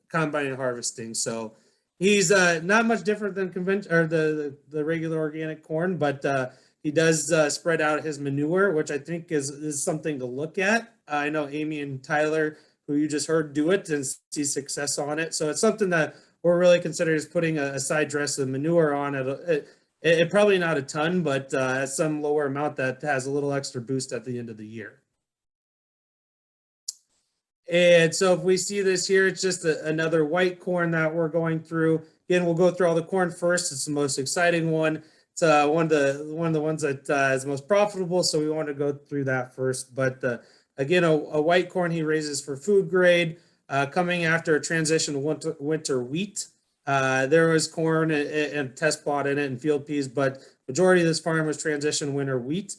combine and harvesting. So he's not much different than conventional or the regular organic corn, but he does spread out his manure, which I think is something to look at. I know Amy and Tyler, who you just heard, do it and see success on it. So it's something that we're really considering is putting a side dress of manure on it. It probably not a ton, but at some lower amount that has a little extra boost at the end of the year. And so if we see this here, it's just another white corn that we're going through. Again, we'll go through all the corn first. It's the most exciting one. It's one of the ones that is most profitable, so we want to go through that first. But again, a white corn he raises for food grade, coming after a transition to winter wheat. There was corn and test plot in it and field peas, but majority of this farm was transition winter wheat.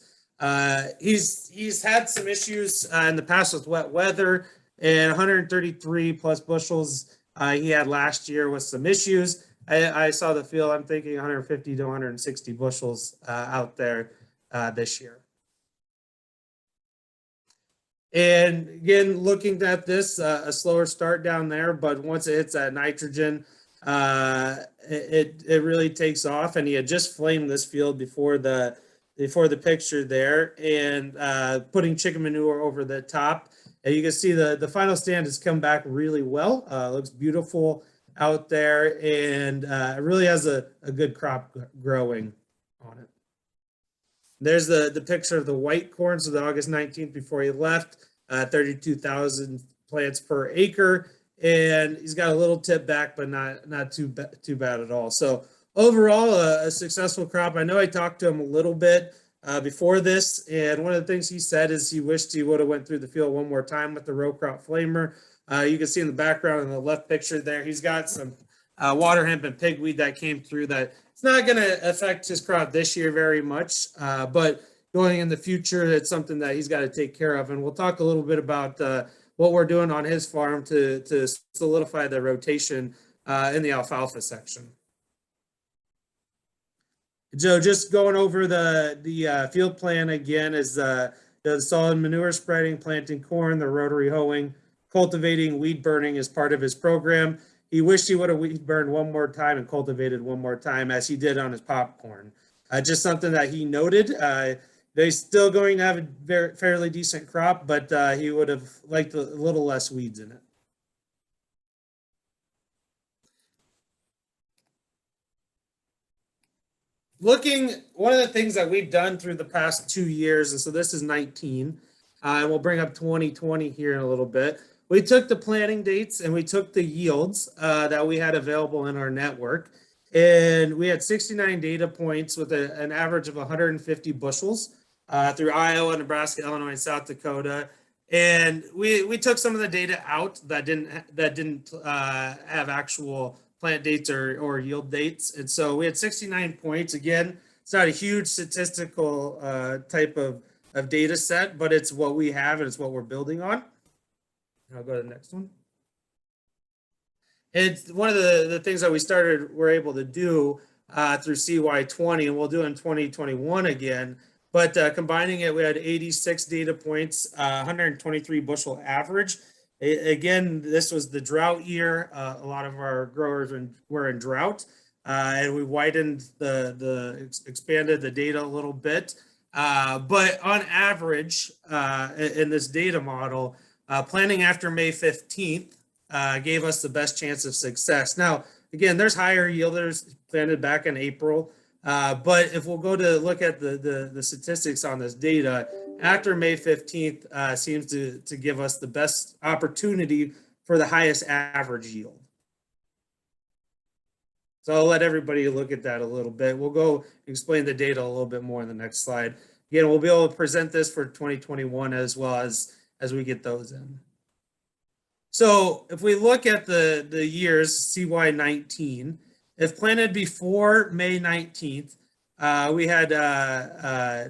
He's had some issues in the past with wet weather, and 133 plus bushels he had last year with some issues. I saw the field. I'm thinking 150 to 160 bushels out there this year. And again, looking at this, a slower start down there, but once it hits that nitrogen, it really takes off. And he had just flamed this field before the picture there, and putting chicken manure over the top. And you can see the final stand has come back really well. Looks beautiful out there, and it really has a good crop growing on it. There's the picture of the white corn, so the August 19th before he left, 32,000 plants per acre, and he's got a little tip back, but not too bad at all. So overall, a successful crop. I know I talked to him a little bit before this, and one of the things he said is he wished he would have went through the field one more time with the row crop flamer. You can see in the background in the left picture there, he's got some water hemp and pigweed that came through that it's not going to affect his crop this year very much, but going in the future, it's something that he's got to take care of. And we'll talk a little bit about what we're doing on his farm to solidify the rotation in the alfalfa section. Joe, just going over the field plan again is the solid manure spreading, planting corn, the rotary hoeing, cultivating, weed burning is part of his program. He wished he would have weed burned one more time and cultivated one more time, as he did on his popcorn. just something that he noted. They're still going to have a fairly decent crop, but he would have liked a little less weeds in it. One of the things that we've done through the past 2 years, and so this is 19, and we'll bring up 2020 here in a little bit. We took the planting dates and we took the yields that we had available in our network, and we had 69 data points with an average of 150 bushels through Iowa, Nebraska, Illinois, and South Dakota. And we took some of the data out that didn't have actual plant dates or yield dates. And so we had 69 points. Again, it's not a huge statistical type of data set, but it's what we have and it's what we're building on. I'll go to the next one. It's one of the things that we're able to do through CY20, and we'll do in 2021 again. But combining it, we had 86 data points, 123 bushel average. Again, this was the drought year. A lot of our growers were in drought, and we expanded the data a little bit. But on average, in this data model, planting after May 15th gave us the best chance of success. Now, again, there's higher yielders planted back in April. But if we'll go to look at the statistics on this data, after May 15th seems to give us the best opportunity for the highest average yield. So I'll let everybody look at that a little bit. We'll go explain the data a little bit more in the next slide. Again, we'll be able to present this for 2021 as well as we get those in. So if we look at the years CY19, if planted before May 19th, we had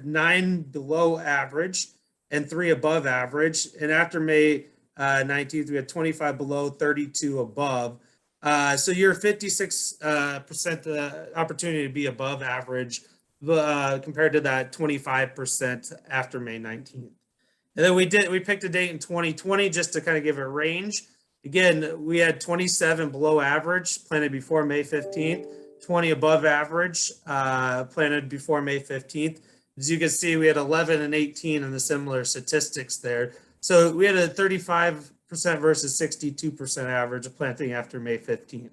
9 below average and 3 above average. And after May 19th, we had 25 below, 32 above. So you're 56% opportunity to be above average compared to that 25% after May 19th. And then we picked a date in 2020 just to kind of give a range. Again, we had 27 below average planted before May 15th, 20 above average planted before May 15th. As you can see, we had 11 and 18 in the similar statistics there. So we had a 35% versus 62% average of planting after May 15th.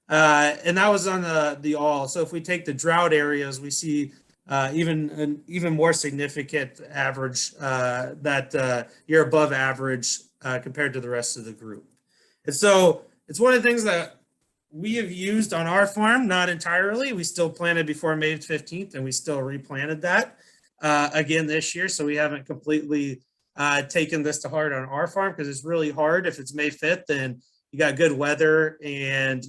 And that was on the all. So if we take the drought areas, we see even more significant average that you're above average compared to the rest of the group. And so it's one of the things that we have used on our farm, not entirely. We still planted before May 15th and we still replanted that again this year. So we haven't completely taken this to heart on our farm because it's really hard if it's May 5th and you got good weather and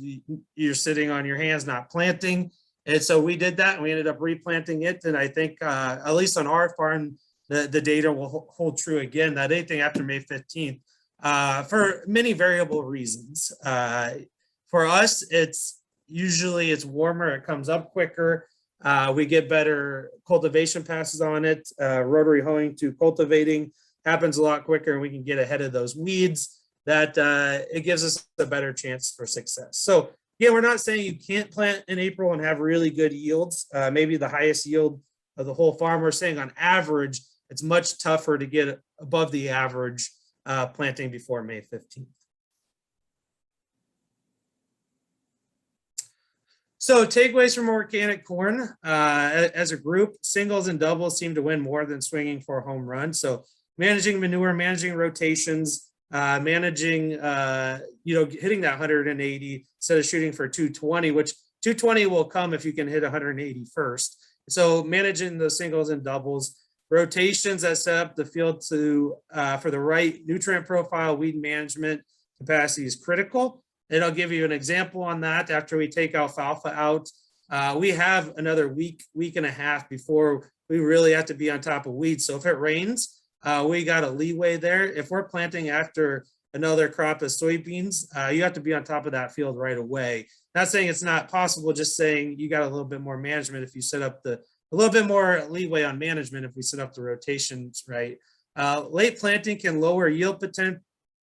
you're sitting on your hands not planting. And so we did that and we ended up replanting it. And I think at least on our farm, the data will hold true again, that anything after May 15th for many variable reasons. For us, it's warmer, it comes up quicker. We get better cultivation passes on it. Rotary hoeing to cultivating happens a lot quicker and we can get ahead of those weeds. That it gives us a better chance for success. So yeah, we're not saying you can't plant in April and have really good yields, maybe the highest yield of the whole farm. We're saying on average, it's much tougher to get above the average planting before May 15th. So takeaways from organic corn as a group, singles and doubles seem to win more than swinging for a home run. So managing manure, managing rotations, managing, hitting that 180 instead of shooting for 220, which 220 will come if you can hit 180 first. So managing those singles and doubles, rotations that set up the field for the right nutrient profile, weed management capacity is critical. And I'll give you an example on that. After we take alfalfa out, we have another week and a half before we really have to be on top of weeds. So if it rains, we got a leeway there. If we're planting after another crop of soybeans, you have to be on top of that field right away. Not saying it's not possible, just saying you got a little bit more management if you set up a little bit more leeway on management if we set up the rotations right. Late planting can lower yield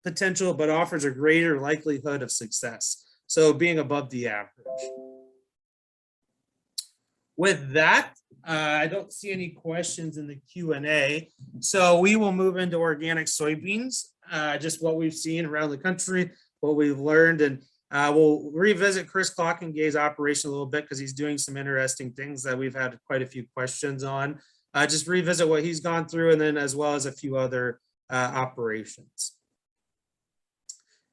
potential, but offers a greater likelihood of success. So being above the average. With that, I don't see any questions in the Q&A. So we will move into organic soybeans, just what we've seen around the country, what we've learned, and we'll revisit Chris Clockengay's operation a little bit because he's doing some interesting things that we've had quite a few questions on. Just revisit what he's gone through, and then as well as a few other operations.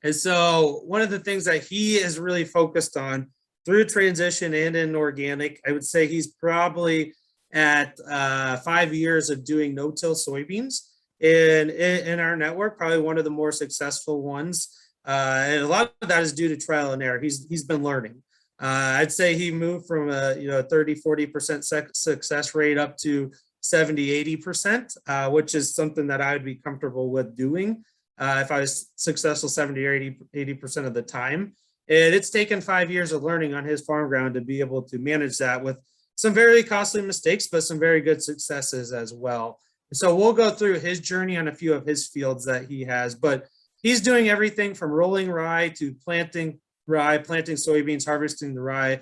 And so one of the things that he is really focused on through transition and in organic, I would say he's probably at 5 years of doing no-till soybeans in our network, probably one of the more successful ones. And a lot of that is due to trial and error. He's been learning. I'd say he moved from a 30-40% success rate up to 70-80%, which is something that I would be comfortable with doing if I was successful 70 or 80% of the time. And it's taken 5 years of learning on his farm ground to be able to manage that with some very costly mistakes, but some very good successes as well. So we'll go through his journey on a few of his fields that he has, but he's doing everything from rolling rye to planting rye, planting soybeans, harvesting the rye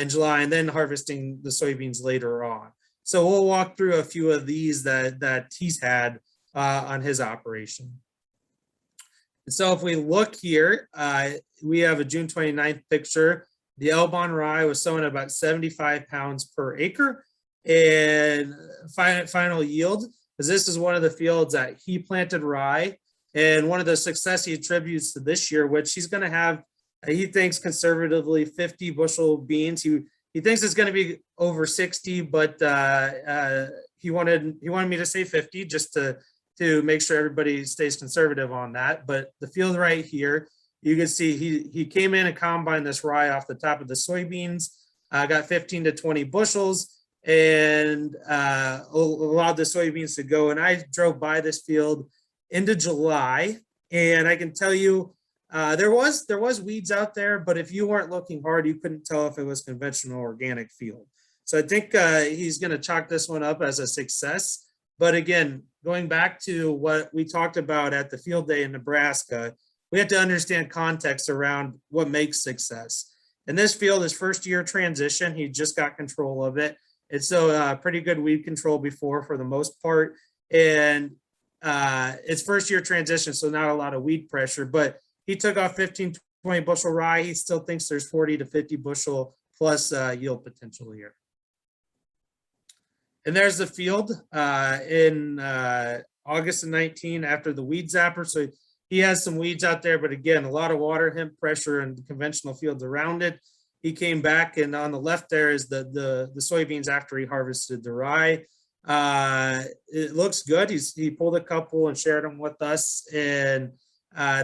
in July, and then harvesting the soybeans later on. So we'll walk through a few of these that he's had on his operation. So if we look here, we have a June 29th picture. The Elbon rye was sown at about 75 pounds per acre. And final yield, because this is one of the fields that he planted rye. And one of the success he attributes to this year, which he's going to have, he thinks conservatively 50 bushel beans. He thinks it's going to be over 60, but he wanted me to say 50 just to make sure everybody stays conservative on that. But the field right here, you can see he came in and combined this rye off the top of the soybeans, got 15 to 20 bushels, and allowed the soybeans to go. And I drove by this field into July, and I can tell you there was weeds out there, but if you weren't looking hard, you couldn't tell if it was conventional or organic field. So I think he's going to chalk this one up as a success. But again, going back to what we talked about at the field day in Nebraska, we have to understand context around what makes success. And this field is first year transition. He just got control of it. It's so pretty good weed control before for the most part. And it's first year transition, so not a lot of weed pressure, but he took off 15, 20 bushel rye. He still thinks there's 40 to 50 bushel plus yield potential here. And there's the field in August of 19 after the weed zapper. So he has some weeds out there, but again, a lot of water, hemp pressure, and conventional fields around it. He came back, and on the left there is the soybeans after he harvested the rye. It looks good. He pulled a couple and shared them with us, and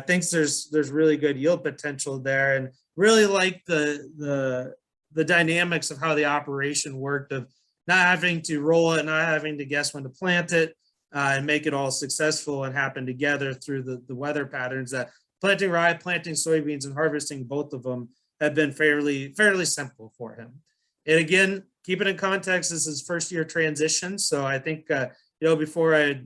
thinks there's really good yield potential there, and really like the dynamics of how the operation worked, of not having to roll it, not having to guess when to plant it, and make it all successful and happen together through the weather patterns. That planting rye, planting soybeans, and harvesting both of them have been fairly simple for him. And again, keep it in context, this is first year transition. So I think, before I,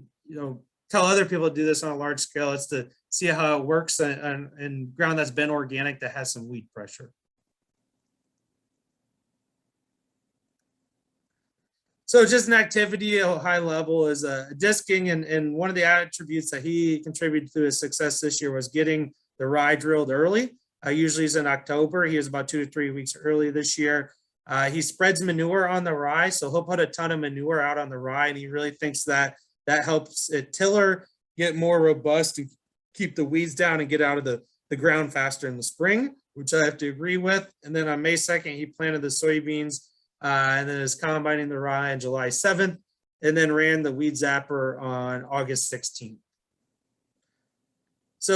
tell other people to do this on a large scale, it's to see how it works in ground that's been organic that has some weed pressure. So just an activity at a high level is disking, and one of the attributes that he contributed to his success this year was getting the rye drilled early. Usually it's in October. He was about 2 to 3 weeks early this year. He spreads manure on the rye, so he'll put a ton of manure out on the rye, and he really thinks that helps it tiller get more robust and keep the weeds down and get out of the ground faster in the spring, which I have to agree with. And then on May 2nd, he planted the soybeans, and then is combining the rye on July 7th, and then ran the weed zapper on August 16th. So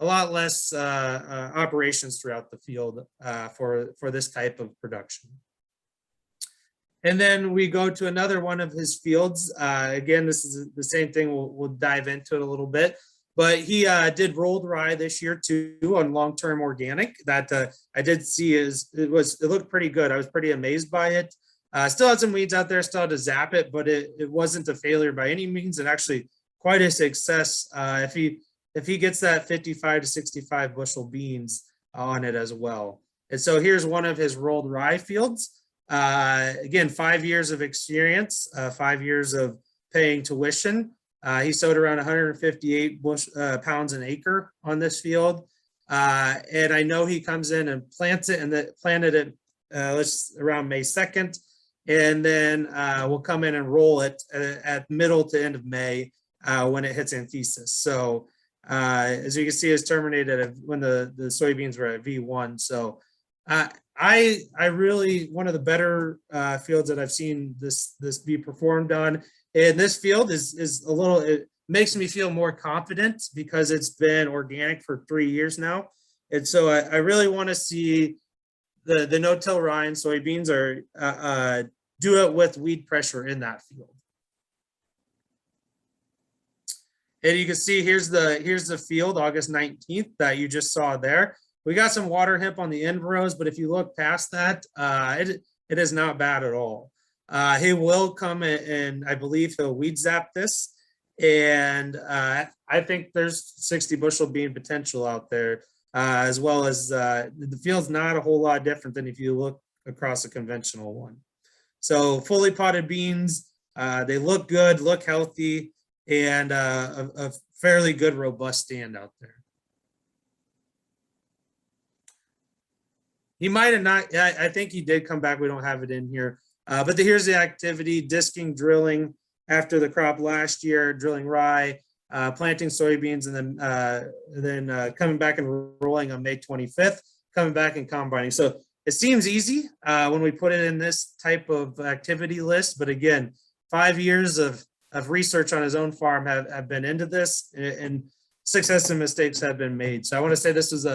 a lot less operations throughout the field for this type of production. And then we go to another one of his fields. Again, this is the same thing. We'll dive into it a little bit. But he did rolled rye this year too on long-term organic. That I did see it looked pretty good. I was pretty amazed by it. Still had some weeds out there, still had to zap it, but it wasn't a failure by any means, and actually quite a success if he gets that 55 to 65 bushel beans on it as well. And so here's one of his rolled rye fields. Again, 5 years of experience, 5 years of paying tuition. He sowed around 158 pounds an acre on this field. And I know he comes in and plants it, and planted it around May 2nd. And then we'll come in and roll it at middle to end of May when it hits anthesis. So as you can see, it's terminated when the soybeans were at V1. So I really, one of the better fields that I've seen this be performed on. And this field is a little, it makes me feel more confident because it's been organic for 3 years now. And so I really want to see the no-till rye and soybeans are do it with weed pressure in that field. And you can see here's the field, August 19th, that you just saw there. We got some water hemp on the end rows, but if you look past that, it is not bad at all. He will come and I believe he'll weed zap this. And I think there's 60 bushel bean potential out there, as well as the field's not a whole lot different than if you look across a conventional one. So fully potted beans, they look good, look healthy, and a fairly good, robust stand out there. He might have not, I think he did come back. We don't have it in here. But here's the activity: disking, drilling after the crop last year, drilling rye, planting soybeans, and then coming back and rolling on May 25th, coming back and combining. So it seems easy when we put it in this type of activity list. But again, 5 years of research on his own farm have been into this, and success and mistakes have been made. So I want to say this was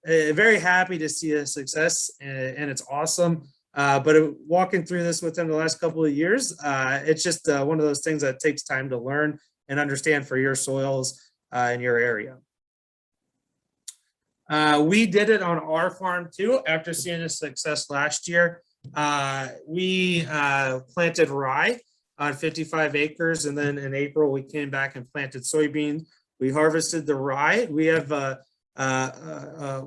very happy to see a success, and it's awesome. But walking through this with him the last couple of years, it's just one of those things that takes time to learn and understand for your soils in your area. We did it on our farm too. After seeing a success last year, we planted rye on 55 acres. And then in April, we came back and planted soybeans. We harvested the rye. We have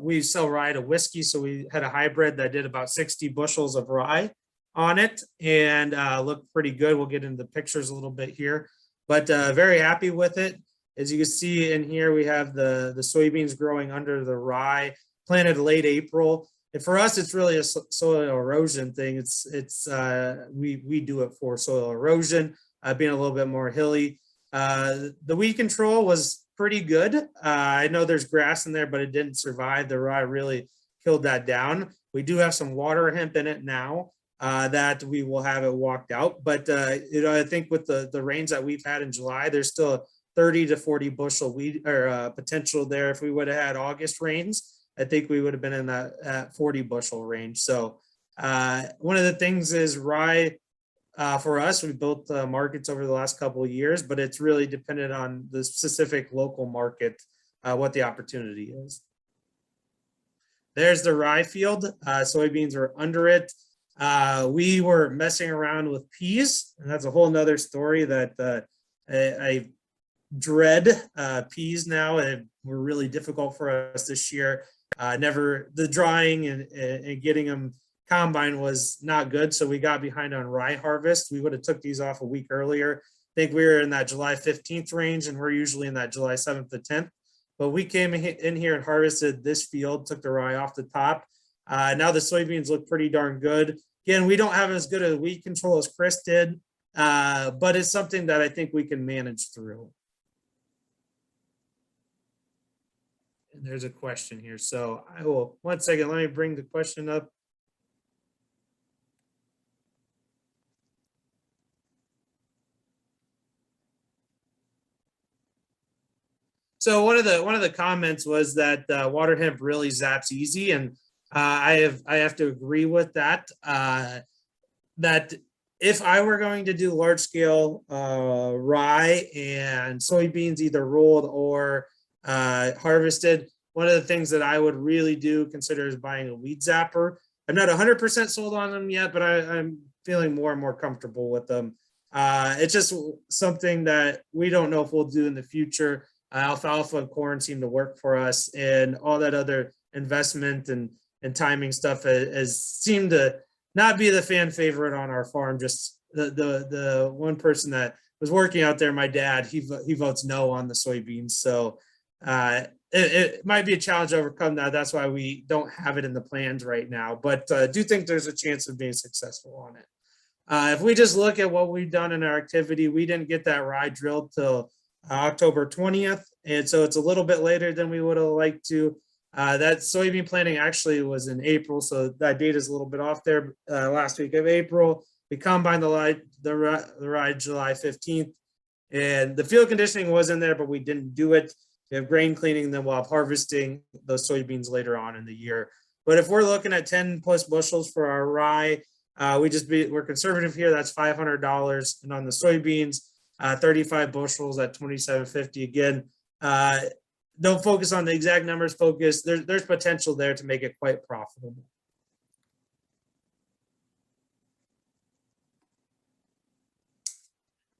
we sell rye to whiskey. So we had a hybrid that did about 60 bushels of rye on it and looked pretty good. We'll get into the pictures a little bit here, but very happy with it. As you can see in here, we have the soybeans growing under the rye, planted late April. And for us, it's really a soil erosion thing. We do it for soil erosion, being a little bit more hilly. The weed control was pretty good. I know there's grass in there, but it didn't survive. The rye really killed that down. We do have some water hemp in it now that we will have it walked out. But I think with the rains that we've had in July, there's still 30 to 40 bushel weed or potential there. If we would have had August rains, I think we would have been in that 40 bushel range. So one of the things is rye for us, we built markets over the last couple of years, but it's really dependent on the specific local market, what the opportunity is. There's the rye field. Soybeans are under it. We were messing around with peas, and that's a whole nother story that I dread. Peas now were really difficult for us this year. The drying and getting them combine was not good, so we got behind on rye harvest. We would have took these off a week earlier. I think we were in that July 15th range, and we're usually in that July 7th to 10th. But we came in here and harvested this field, took the rye off the top. Now the soybeans look pretty darn good. Again, we don't have as good a weed control as Chris did, but it's something that I think we can manage through. And there's a question here. So I will, 1 second, let me bring the question up. So one of the comments was that water hemp really zaps easy, and I have to agree with that. That if I were going to do large scale rye and soybeans, either rolled or harvested, one of the things that I would really consider is buying a weed zapper. I'm not 100% sold on them yet, but I'm feeling more and more comfortable with them. It's just something that we don't know if we'll do in the future. Alfalfa and corn seem to work for us, and all that other investment and timing stuff has seemed to not be the fan favorite on our farm. Just the one person that was working out there, my dad, he votes no on the soybeans. So it might be a challenge to overcome that. That's why we don't have it in the plans right now, but do think there's a chance of being successful on it. If we just look at what we've done in our activity, we didn't get that rye drilled till October 20th. And so it's a little bit later than we would have liked to. That soybean planting actually was in April. So that date is a little bit off there. Last week of April, we combined the rye July 15th. And the field conditioning was in there, but we didn't do it. We have grain cleaning, then we'll have harvesting those soybeans later on in the year. But if we're looking at 10 plus bushels for our rye, we're conservative here. That's $500. And on the soybeans, 35 bushels at $27.50. Again, don't focus on the exact numbers. Focus. There's potential there to make it quite profitable.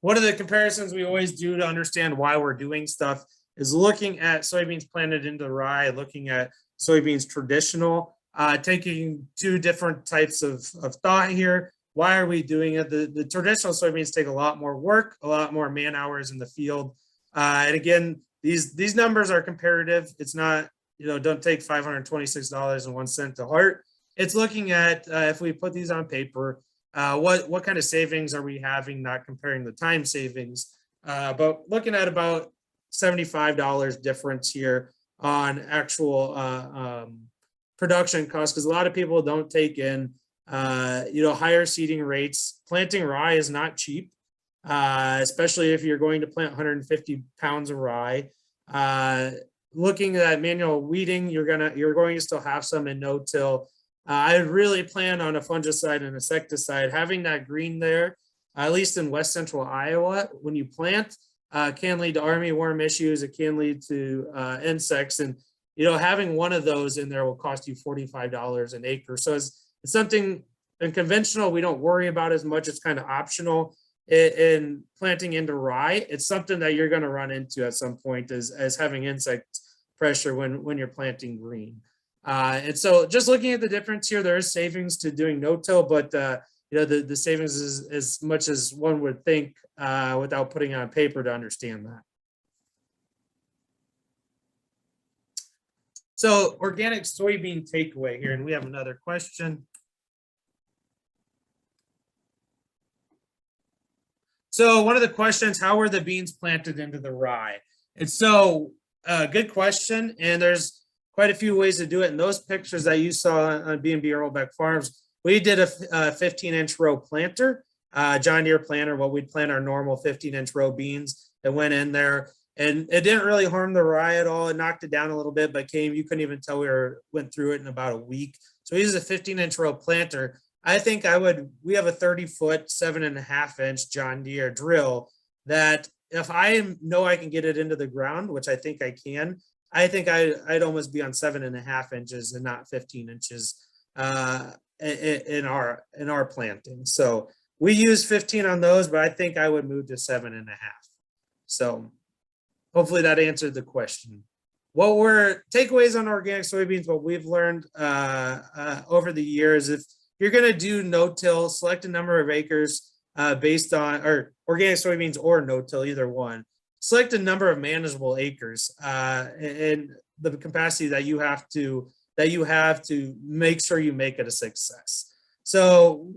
One of the comparisons we always do to understand why we're doing stuff is looking at soybeans planted into rye, looking at soybeans traditional, taking two different types of thought here. Why are we doing it? The traditional soybeans take a lot more work, a lot more man hours in the field. And again, these numbers are comparative. It's not, don't take $526.01 to heart. It's looking at if we put these on paper, what kind of savings are we having, not comparing the time savings, but looking at about $75 difference here on actual production costs, because a lot of people don't take in higher seeding rates. Planting rye is not cheap, especially if you're going to plant 150 pounds of rye. Looking at manual weeding, you're going to still have some in no-till. I really plan on a fungicide and insecticide. Having that green there, at least in west central Iowa, when you plant, can lead to armyworm issues. It can lead to insects, and having one of those in there will cost you $45 an acre. So it's something in conventional we don't worry about as much. It's kind of optional. In planting into rye, it's something that you're going to run into at some point as having insect pressure when you're planting green. And so just looking at the difference here, there is savings to doing no-till, but the savings is as much as one would think without putting it on paper to understand that. So organic soybean takeaway here, and we have another question. So one of the questions, how were the beans planted into the rye? And so good question. And there's quite a few ways to do it. In those pictures that you saw on B&B Earlbeck Farms, we did a 15-inch row planter, John Deere planter, what we'd plant our normal 15-inch row beans that went in there. And it didn't really harm the rye at all. It knocked it down a little bit, but you couldn't even tell went through it in about a week. So we used a 15-inch row planter. I think we have a 30-foot, 7.5-inch John Deere drill that if I know I can get it into the ground, which I think I can, I think I'd almost be on 7.5 inches and not 15 inches in our planting. So we use 15 on those, but I think I would move to 7.5. So hopefully that answered the question. What were takeaways on organic soybeans? What we've learned over the years, if you're going to do no-till, select a number of acres based on, or organic soybeans or no-till, either one. Select a number of manageable acres and the capacity that you have to make sure you make it a success. So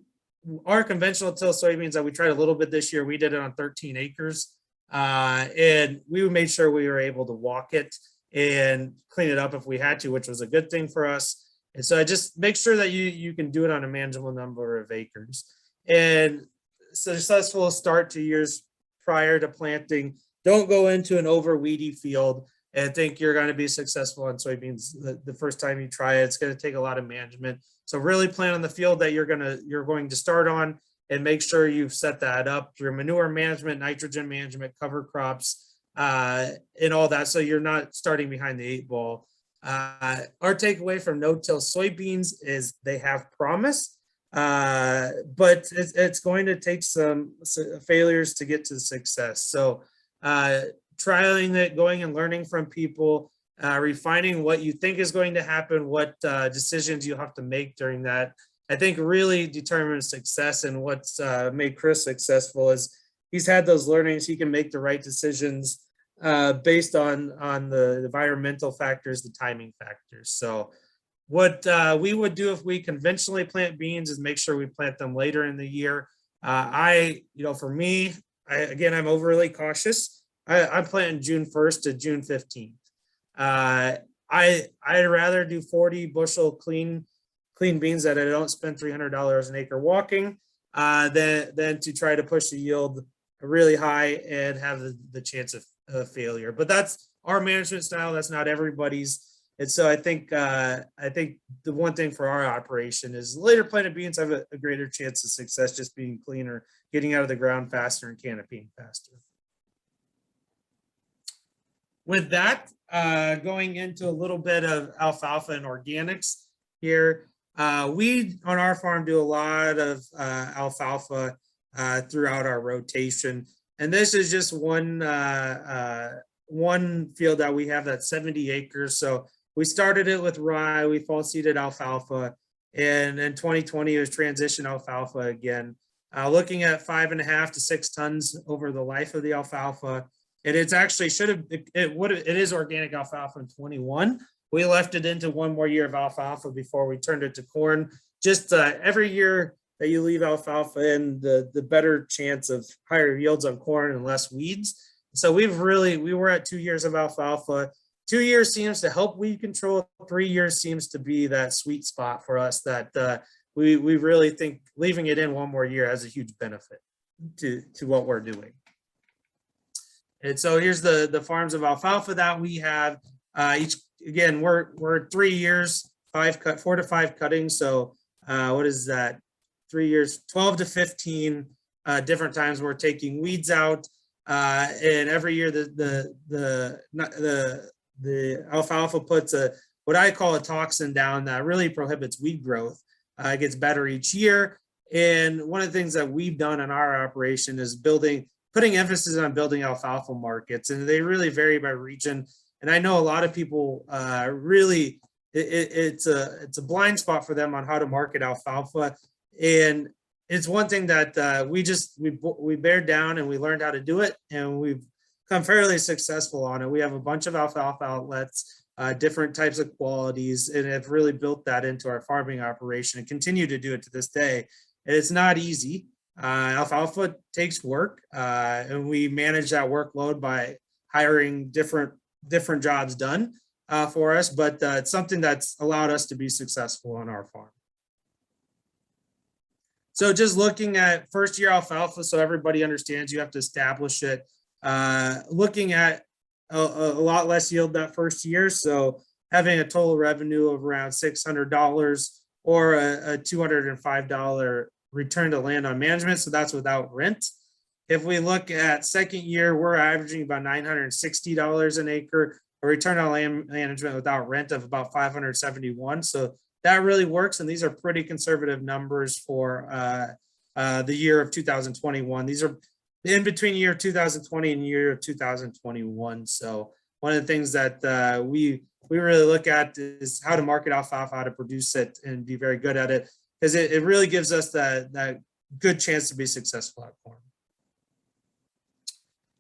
our conventional till soybeans that we tried a little bit this year, we did it on 13 acres. And we made sure we were able to walk it and clean it up if we had to, which was a good thing for us. And so I just make sure that you can do it on a manageable number of acres. And successful start to years prior to planting. Don't go into an over weedy field and think you're going to be successful on soybeans the first time you try it. It's going to take a lot of management. So really plan on the field that you're going to start on and make sure you've set that up through manure management, nitrogen management, cover crops, and all that. So you're not starting behind the 8 ball. Our takeaway from no-till soybeans is they have promise, but it's going to take some failures to get to success. So trialing it, going and learning from people, refining what you think is going to happen, what decisions you have to make during that I think really determines success, and what's made Chris successful is he's had those learnings. He can make the right decisions based on the environmental factors, the timing factors. So what we would do if we conventionally plant beans is make sure we plant them later in the year. For me, I'm overly cautious. I'm planting June 1st to June 15th. I'd rather do 40 bushel clean beans that I don't spend $300 an acre walking than to try to push the yield really high and have the chance of failure. But that's our management style. That's not everybody's. And so I think the one thing for our operation is later planted beans have a greater chance of success, just being cleaner, getting out of the ground faster, and canopying faster. With that, going into a little bit of alfalfa and organics here. We on our farm do a lot of alfalfa throughout our rotation, and this is just one field that we have that's 70 acres. So we started it with rye, we fall seeded alfalfa, and in 2020 it was transition alfalfa again. Looking at 5.5 to 6 tons over the life of the alfalfa. And it's actually it is organic alfalfa in 21. We left it into one more year of alfalfa before we turned it to corn. Just every year that you leave alfalfa in, the better chance of higher yields on corn and less weeds. So we were at 2 years of alfalfa. 2 years seems to help weed control. 3 years seems to be that sweet spot for us that we really think leaving it in one more year has a huge benefit to what we're doing. And so here's the farms of alfalfa that we have. Again, we're 3 years, 4 to 5 cuttings. So what is that? 3 years, 12 to 15 different times we're taking weeds out. And every year the alfalfa puts what I call a toxin down that really prohibits weed growth. It gets better each year. And one of the things that we've done in our operation is putting emphasis on building alfalfa markets, and they really vary by region. And I know a lot of people really, it's a blind spot for them on how to market alfalfa. And it's one thing that we bear down and we learned how to do it, and we've become fairly successful on it. We have a bunch of alfalfa outlets, different types of qualities, and have really built that into our farming operation and continue to do it to this day. And it's not easy. Alfalfa takes work, and we manage that workload by hiring different jobs done for us, but it's something that's allowed us to be successful on our farm. So just looking at first year alfalfa, so everybody understands you have to establish it. Looking at a lot less yield that first year, so having a total revenue of around $600 or a $205 return to land on management, so that's without rent. If we look at second year, we're averaging about $960 an acre, a return on land management without rent of about $571. So that really works, and these are pretty conservative numbers for the year of 2021. These are in between year 2020 and year of 2021. So one of the things that we really look at is how to market alfalfa, how to produce it, and be very good at it, because it really gives us that good chance to be successful at corn.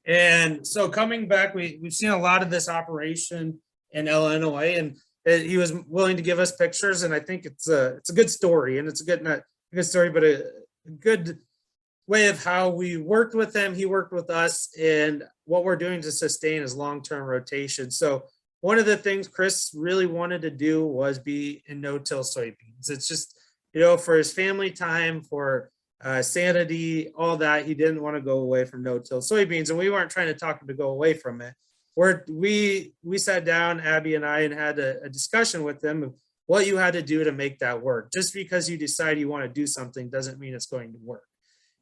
And so coming back, we've seen a lot of this operation in Illinois, and he was willing to give us pictures, and I think it's a good story, and it's not a good story, but a good way of how we worked with him. He worked with us, and what we're doing to sustain is long-term rotation. So one of the things Chris really wanted to do was be in no-till soybeans. It's just, for his family time, for sanity, all that, he didn't want to go away from no-till soybeans, and we weren't trying to talk him to go away from it. We sat down, Abby and I, and had a discussion with him of what you had to do to make that work. Just because you decide you want to do something doesn't mean it's going to work.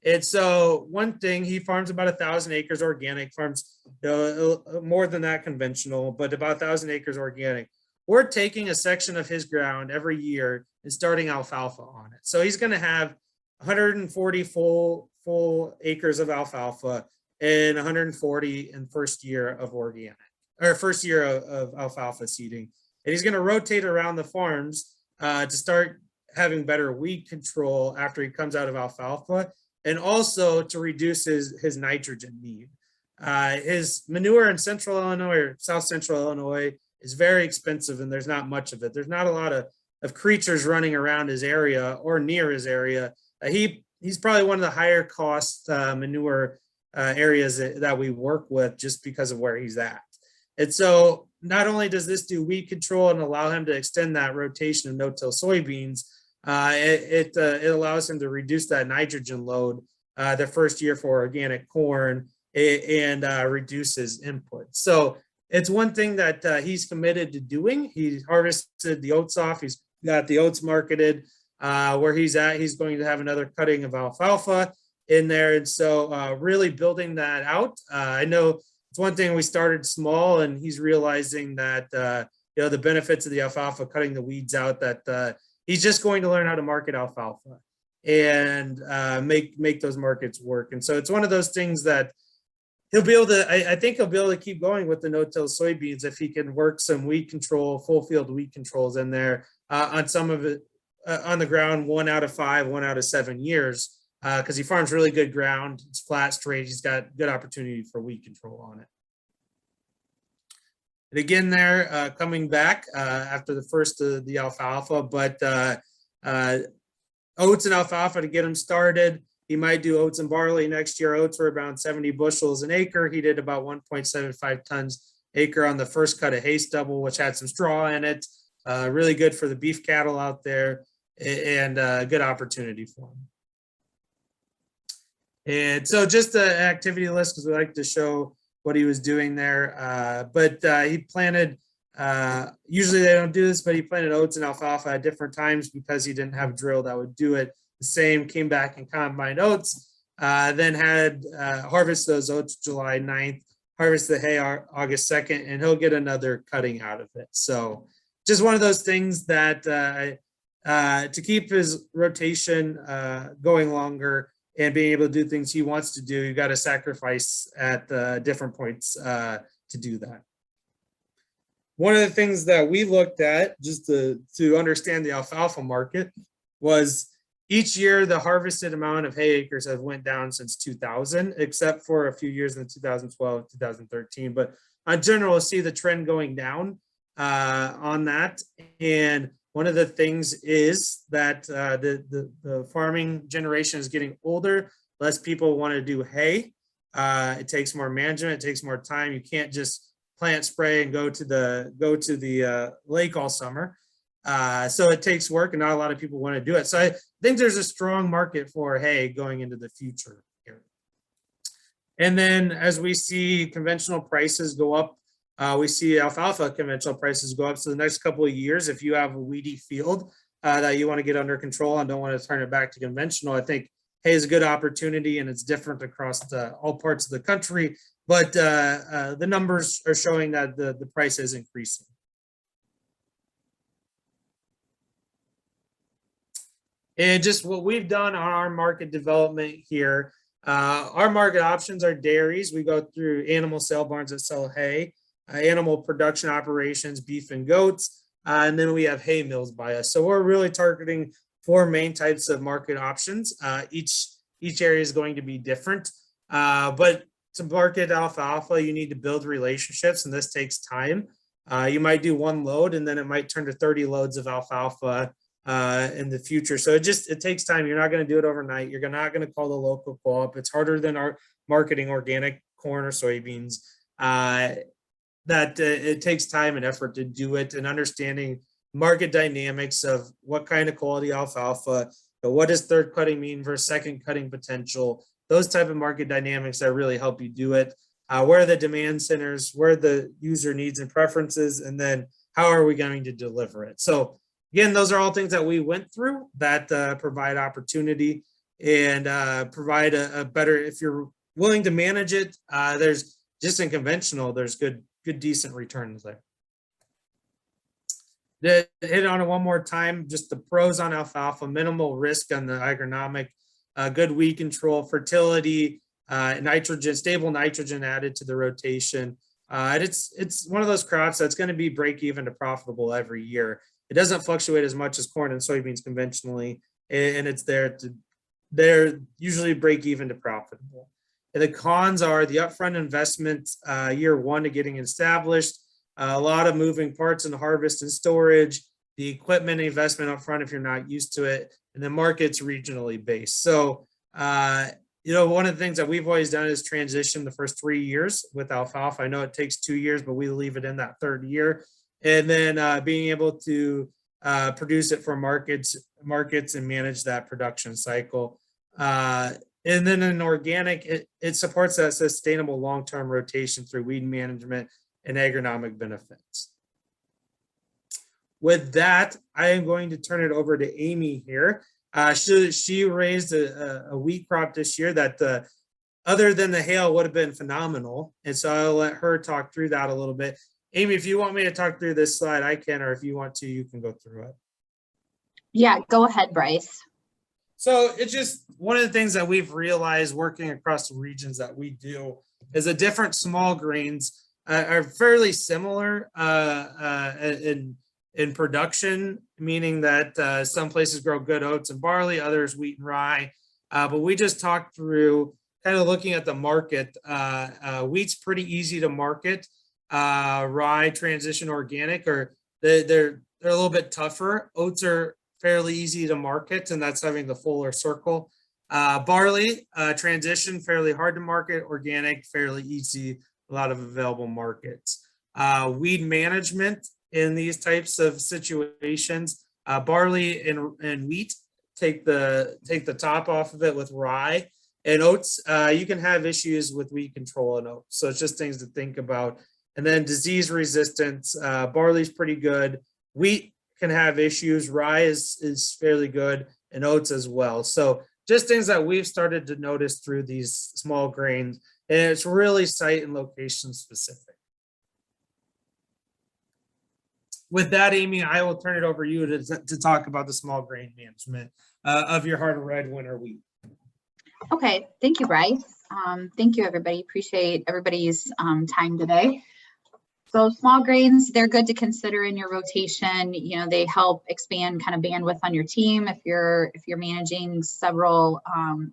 And so one thing, he farms about 1,000 acres organic, farms more than that conventional, but about 1,000 acres organic. We're taking a section of his ground every year and starting alfalfa on it. So he's going to have 140 full acres of alfalfa and 140 in first year of organic, or first year of alfalfa seeding. And he's going to rotate around the farms to start having better weed control after he comes out of alfalfa, and also to reduce his nitrogen need. His manure in central Illinois or south central Illinois is very expensive, and there's not much of it. There's not a lot of creatures running around his area or near his area. He's probably one of the higher cost manure areas that we work with just because of where he's at. And so not only does this do weed control and allow him to extend that rotation of no-till soybeans, it allows him to reduce that nitrogen load the first year for organic corn and reduce his input. So it's one thing that he's committed to doing. He harvested the oats off. He's got the oats marketed. Where he's at, he's going to have another cutting of alfalfa in there. And so really building that out. I know it's one thing we started small, and he's realizing that, the benefits of the alfalfa, cutting the weeds out, that he's just going to learn how to market alfalfa and make those markets work. And so it's one of those things that he'll be able to, I think he'll be able to keep going with the no-till soybeans if he can work some weed control, full field weed controls in there on some of it. On the ground 1 out of 5, 1 out of 7 years, because he farms really good ground. It's flat, straight. He's got good opportunity for weed control on it. And again, there coming back after the first of the alfalfa, but oats and alfalfa to get him started. He might do oats and barley next year. Oats were about 70 bushels an acre. He did about 1.75 tons acre on the first cut of hay stubble, which had some straw in it. Really good for the beef cattle out there, and a good opportunity for them. And so just the activity list, because we like to show what he was doing there. But he planted, usually they don't do this, but he planted oats and alfalfa at different times because he didn't have a drill that would do it. The same, came back and combined oats, then had harvest those oats July 9th, harvest the hay August 2nd, and he'll get another cutting out of it. So just one of those things that to keep his rotation going longer and being able to do things he wants to do, you got to sacrifice at different points to do that. One of the things that we looked at just to understand the alfalfa market was each year the harvested amount of hay acres have went down since 2000, except for a few years in 2012, 2013. But in general, we'll see the trend going down on that. And one of the things is that the farming generation is getting older. Less people want to do hay. It takes more management. It takes more time. You can't just plant, spray, and go to the lake all summer. So it takes work, and not a lot of people want to do it. So I think there's a strong market for hay going into the future here. And then as we see conventional prices go up, we see alfalfa conventional prices go up. So the next couple of years, if you have a weedy field that you want to get under control and don't want to turn it back to conventional, I think hay is a good opportunity, and it's different across all parts of the country. But the numbers are showing that the price is increasing. And just what we've done on our market development here, our market options are dairies. We go through animal sale barns that sell hay, animal production operations, beef and goats, and then we have hay mills by us. So we're really targeting 4 main types of market options. Each area is going to be different, but to market alfalfa, you need to build relationships, and this takes time. You might do 1 load, and then it might turn to 30 loads of alfalfa in the future. So it takes time. You're not going to do it overnight. You're not going to call the local co-op. It's harder than our marketing organic corn or soybeans. It takes time and effort to do it, and understanding market dynamics of what kind of quality alfalfa, what does third cutting mean versus second cutting potential, those type of market dynamics that really help you do it. Where are the demand centers, where are the user needs and preferences, and then how are we going to deliver it? So again, those are all things that we went through that provide opportunity and provide a better, if you're willing to manage it, there's just in conventional, there's good decent returns there. To hit on it one more time, just the pros on alfalfa: minimal risk on the agronomic, good weed control, fertility, nitrogen, stable nitrogen added to the rotation. And it's one of those crops that's going to be break even to profitable every year. It doesn't fluctuate as much as corn and soybeans conventionally, and it's they're usually break even to profitable. And the cons are the upfront investment year one to getting established, a lot of moving parts in harvest and storage, the equipment investment up front if you're not used to it, and the market's regionally based. So, one of the things that we've always done is transition the first 3 years with alfalfa. I know it takes 2 years, but we leave it in that third year. And then being able to produce it for markets and manage that production cycle. And then in organic, it supports that sustainable long-term rotation through weed management and agronomic benefits. With that, I am going to turn it over to Amy here. She raised a wheat crop this year that other than the hail would have been phenomenal. And so I'll let her talk through that a little bit. Amy, if you want me to talk through this slide, I can, or if you want to, you can go through it. Yeah, go ahead, Bryce. So it's just one of the things that we've realized working across the regions that we do is the different small grains are fairly similar in production, meaning that some places grow good oats and barley, others wheat and rye. But we just talked through kind of looking at the market. Wheat's pretty easy to market. Rye, transition organic, or they're a little bit tougher. Oats are fairly easy to market, and that's having the fuller circle. Barley, transition, fairly hard to market. Organic, fairly easy, a lot of available markets. Weed management in these types of situations, barley and wheat take the top off of it with rye. And oats, you can have issues with weed control in oats. So it's just things to think about. And then disease resistance, barley's pretty good. Wheat can have issues. Rye is fairly good, and oats as well. So just things that we've started to notice through these small grains, and it's really site and location specific. With that, Amy, I will turn it over to you to talk about the small grain management of your hard red winter wheat. Okay, thank you, Bryce. Thank you, everybody. Appreciate everybody's time today. So small grains, they're good to consider in your rotation. They help expand kind of bandwidth on your team if you're managing several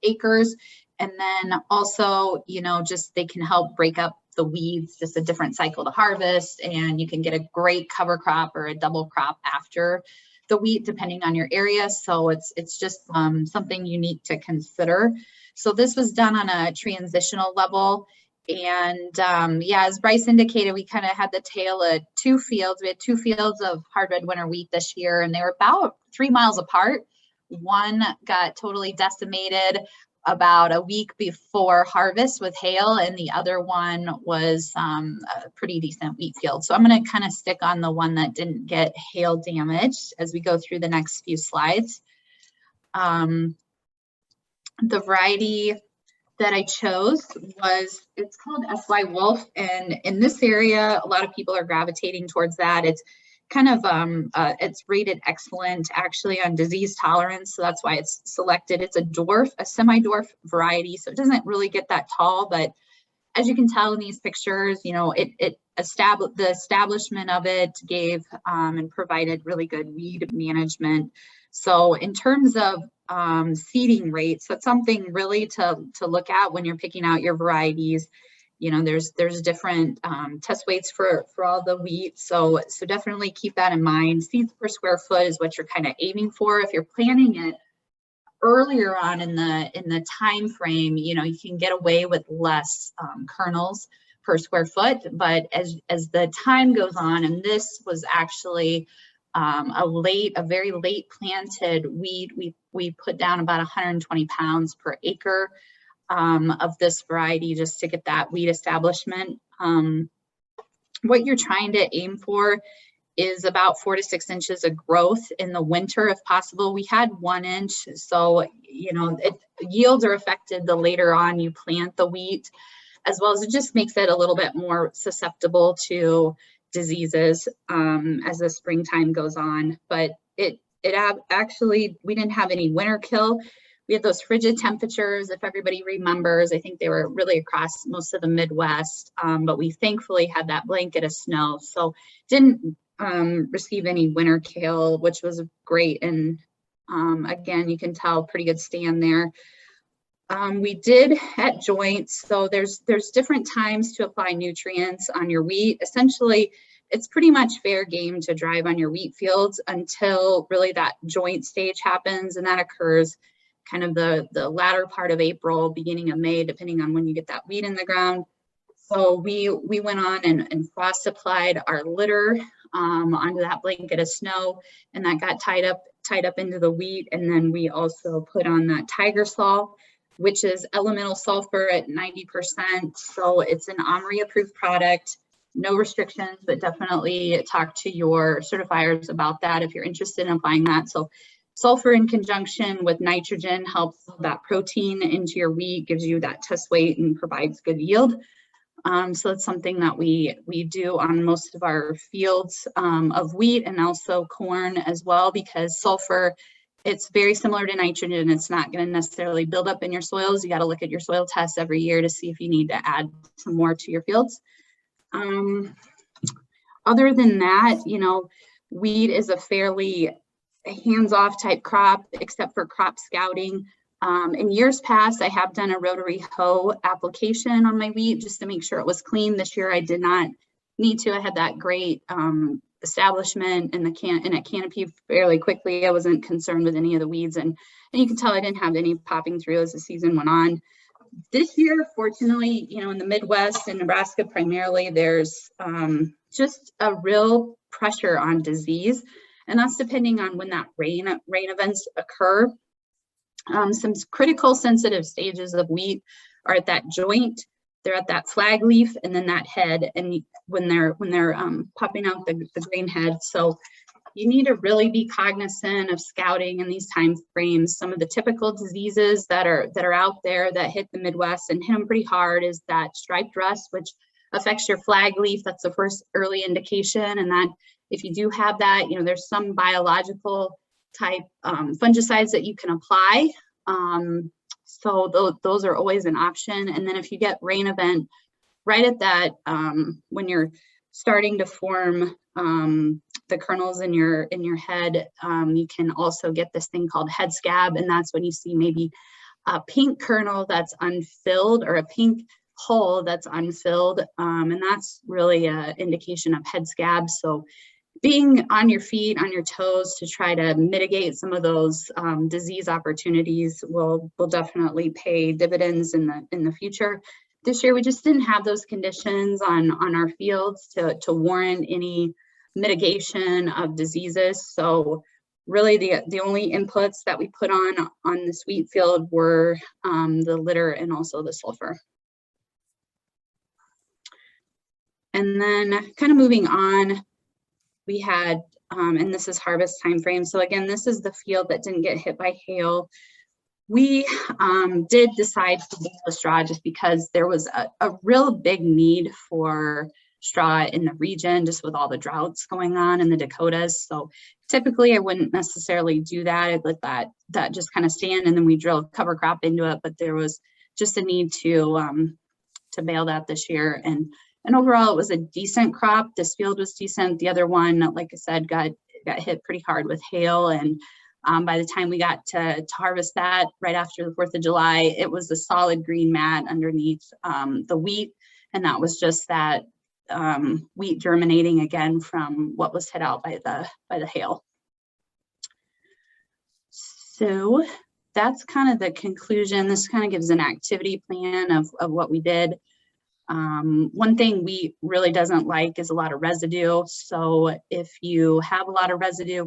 acres. And then also, just they can help break up the weeds, just a different cycle to harvest, and you can get a great cover crop or a double crop after the wheat, depending on your area. So it's just something unique to consider. So this was done on a transitional level. And as Bryce indicated, we kind of had the tale of two fields. We had 2 fields of hard red winter wheat this year, and they were about 3 miles apart. One got totally decimated about a week before harvest with hail, and the other one was a pretty decent wheat field. So I'm going to kind of stick on the one that didn't get hail damaged as we go through the next few slides. The variety that I chose it's called SY Wolf, and in this area, a lot of people are gravitating towards that. It's kind of, it's rated excellent actually on disease tolerance, so that's why it's selected. It's a semi-dwarf variety, so it doesn't really get that tall, but as you can tell in these pictures, the establishment of it gave and provided really good weed management. So in terms of seeding rates, that's something really to look at when you're picking out your varieties. There's different test weights for all the wheat, so definitely keep that in mind. Seeds per square foot is what you're kind of aiming for. If you're planting it earlier on in the time frame, you can get away with less kernels per square foot. But as the time goes on, and this was actually a very late planted weed, we put down about 120 pounds per acre of this variety just to get that weed establishment. What you're trying to aim for is about 4 to 6 inches of growth in the winter if possible. We had 1 inch, so yields are affected the later on you plant the wheat, as well as it just makes it a little bit more susceptible to diseases as the springtime goes on. But actually, we didn't have any winter kill. We had those frigid temperatures, if everybody remembers. I think they were really across most of the Midwest, but we thankfully had that blanket of snow. So didn't receive any winter kill, which was great. And again, you can tell pretty good stand there. We did at joints, so there's different times to apply nutrients on your wheat. Essentially, it's pretty much fair game to drive on your wheat fields until really that joint stage happens, and that occurs kind of the latter part of April, beginning of May, depending on when you get that wheat in the ground. So we went on and frost applied our litter onto that blanket of snow, and that got tied up into the wheat. And then we also put on that Tiger Sol, which is elemental sulfur at 90%. So it's an OMRI approved product, no restrictions, but definitely talk to your certifiers about that if you're interested in applying that. So sulfur in conjunction with nitrogen helps that protein into your wheat, gives you that test weight and provides good yield. So it's something that we do on most of our fields of wheat and also corn as well, because sulfur, it's very similar to nitrogen. It's not going to necessarily build up in your soils. You got to look at your soil tests every year to see if you need to add some more to your fields. Other than that, you know, wheat is a fairly hands-off type crop, except for crop scouting. In years past, I have done a rotary hoe application on my wheat just to make sure it was clean. This year, I did not need to. I had that great establishment in a canopy fairly quickly. I wasn't concerned with any of the weeds, and you can tell I didn't have any popping through as the season went on. This year, fortunately, you know, in the Midwest and Nebraska primarily, there's just a real pressure on disease, and that's depending on when that rain events occur. Some critical sensitive stages of wheat are at that joint, they're at that flag leaf, and then that head, and when they're popping out the grain head. So you need to really be cognizant of scouting in these time frames. Some of the typical diseases that are out there that hit the Midwest and hit them pretty hard is that striped rust, which affects your flag leaf. That's the first early indication. And that if you do have that, you know, there's some biological type fungicides that you can apply. So those are always an option. And then if you get rain event right at that, when you're starting to form the kernels in your head, you can also get this thing called head scab, and that's when you see maybe a pink kernel that's unfilled or a pink hull that's unfilled, and that's really an indication of head scab. So being on your feet, on your toes to try to mitigate some of those disease opportunities will definitely pay dividends in the future. This year, we just didn't have those conditions on our fields to warrant any mitigation of diseases. So really the only inputs that we put on this wheat field were the litter and also the sulfur. And then kind of moving on, we had, and this is harvest time frame. So again, this is the field that didn't get hit by hail. We did decide to bale the straw just because there was a real big need for straw in the region, just with all the droughts going on in the Dakotas. So typically I wouldn't necessarily do that. I'd let that just kind of stand, and then we drill cover crop into it. But there was just a need to bale that this year. And overall, it was a decent crop. This field was decent. The other one, like I said, got hit pretty hard with hail. And by the time we got to harvest that right after the 4th of July, it was a solid green mat underneath the wheat. And that was just that wheat germinating again from what was hit out by the hail. So that's kind of the conclusion. This kind of gives an activity plan of what we did. One thing wheat really doesn't like is a lot of residue. So if you have a lot of residue,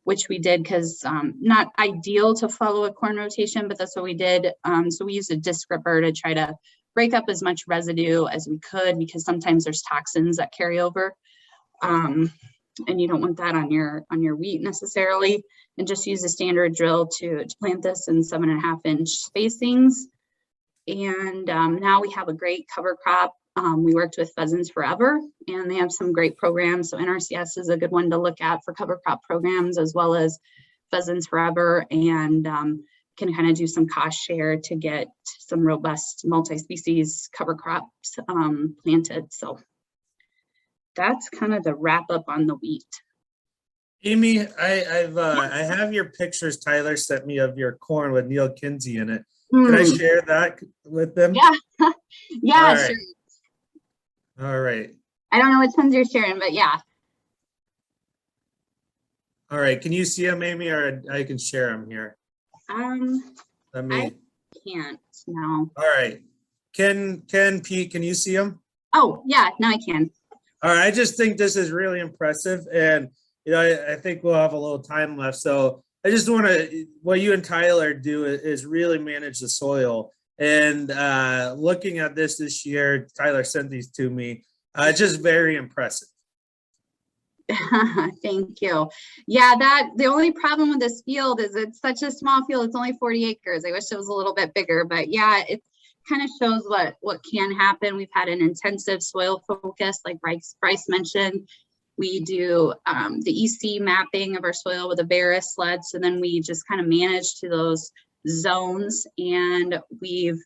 which we did, because not ideal to follow a corn rotation, but that's what we did. So we used a disc ripper to try to break up as much residue as we could, because sometimes there's toxins that carry over, and you don't want that on your wheat necessarily. And just use a standard drill to plant this in 7.5-inch spacings. And now we have a great cover crop. We worked with Pheasants Forever, and they have some great programs. So NRCS is a good one to look at for cover crop programs, as well as Pheasants Forever, and can kind of do some cost share to get some robust multi-species cover crops planted. So that's kind of the wrap up on the wheat. Amy, I have your pictures Tyler sent me of your corn with Neil Kinsey in it. Can I share that with them? Yeah, yeah, All right. sure. All right. I don't know which ones you're sharing, but yeah. All right. Can you see them, Amy, or I can share them here? Let me. I can't now. All right. Pete, can you see them? Oh, yeah, now I can. All right. I just think this is really impressive, and I think we'll have a little time left. So I just want to, what you and Tyler do is really manage the soil. And looking at this year, Tyler sent these to me. Just very impressive. Thank you. Yeah, the only problem with this field is it's such a small field. It's only 40 acres. I wish it was a little bit bigger, but yeah, it kind of shows what can happen. We've had an intensive soil focus, like Bryce mentioned. We do the EC mapping of our soil with a Barris sled. So then we just kind of manage to those zones, and we've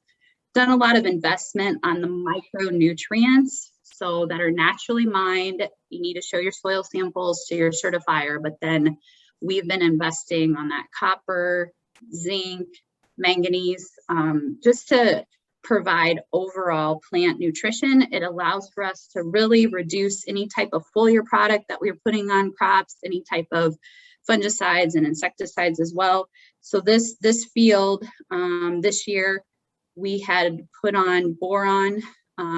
done a lot of investment on the micronutrients so that are naturally mined. You need to show your soil samples to your certifier, but then we've been investing on that copper, zinc, manganese, just to provide overall plant nutrition. It allows for us to really reduce any type of foliar product that we're putting on crops, any type of fungicides and insecticides as well. So this field this year, we had put on boron,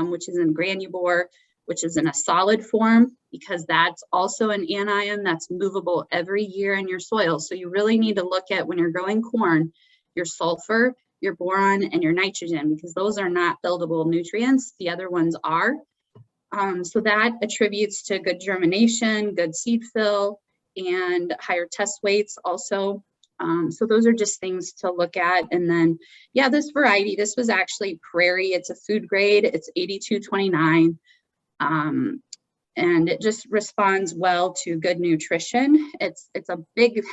which is in granulobor, which is in a solid form, because that's also an anion that's movable every year in your soil. So you really need to look at, when you're growing corn, your sulfur, your boron, and your nitrogen, because those are not buildable nutrients. The other ones are. So that attributes to good germination, good seed fill, and higher test weights also. So those are just things to look at. And then, yeah, this variety, this was actually prairie. It's a food grade. It's 8229. And it just responds well to good nutrition. It's a big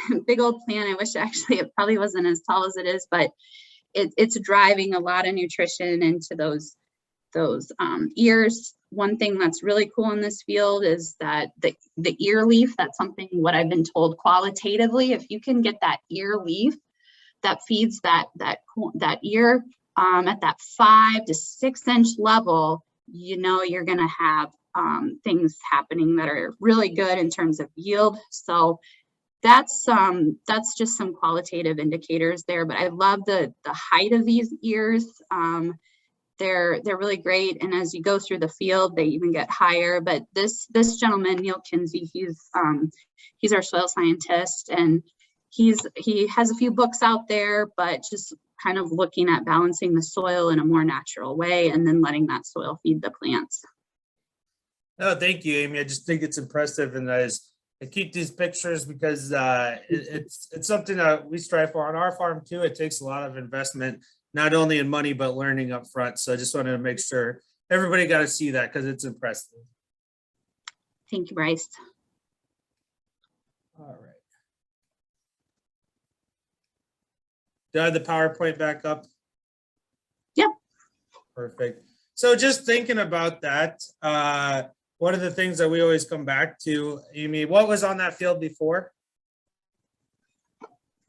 old plant. I wish actually it probably wasn't as tall as it is, but it's driving a lot of nutrition into those ears. One thing that's really cool in this field is that the ear leaf, that's something what I've been told qualitatively, if you can get that ear leaf that feeds that ear at that 5 to 6 inch level, you're going to have things happening that are really good in terms of yield. So that's just some qualitative indicators there, but I love the height of these ears. They're really great, and as you go through the field, they even get higher. But this gentleman, Neil Kinsey, he's our soil scientist, and he has a few books out there, but just kind of looking at balancing the soil in a more natural way, and then letting that soil feed the plants. No, thank you, Amy. I just think it's impressive, and I keep these pictures because it's something that we strive for on our farm too. It takes a lot of investment, not only in money, but learning up front. So I just wanted to make sure everybody got to see that because it's impressive. Thank you, Bryce. All right. Do I have the PowerPoint back up? Yep. Perfect. So just thinking about that, one of the things that we always come back to, Amy, what was on that field before?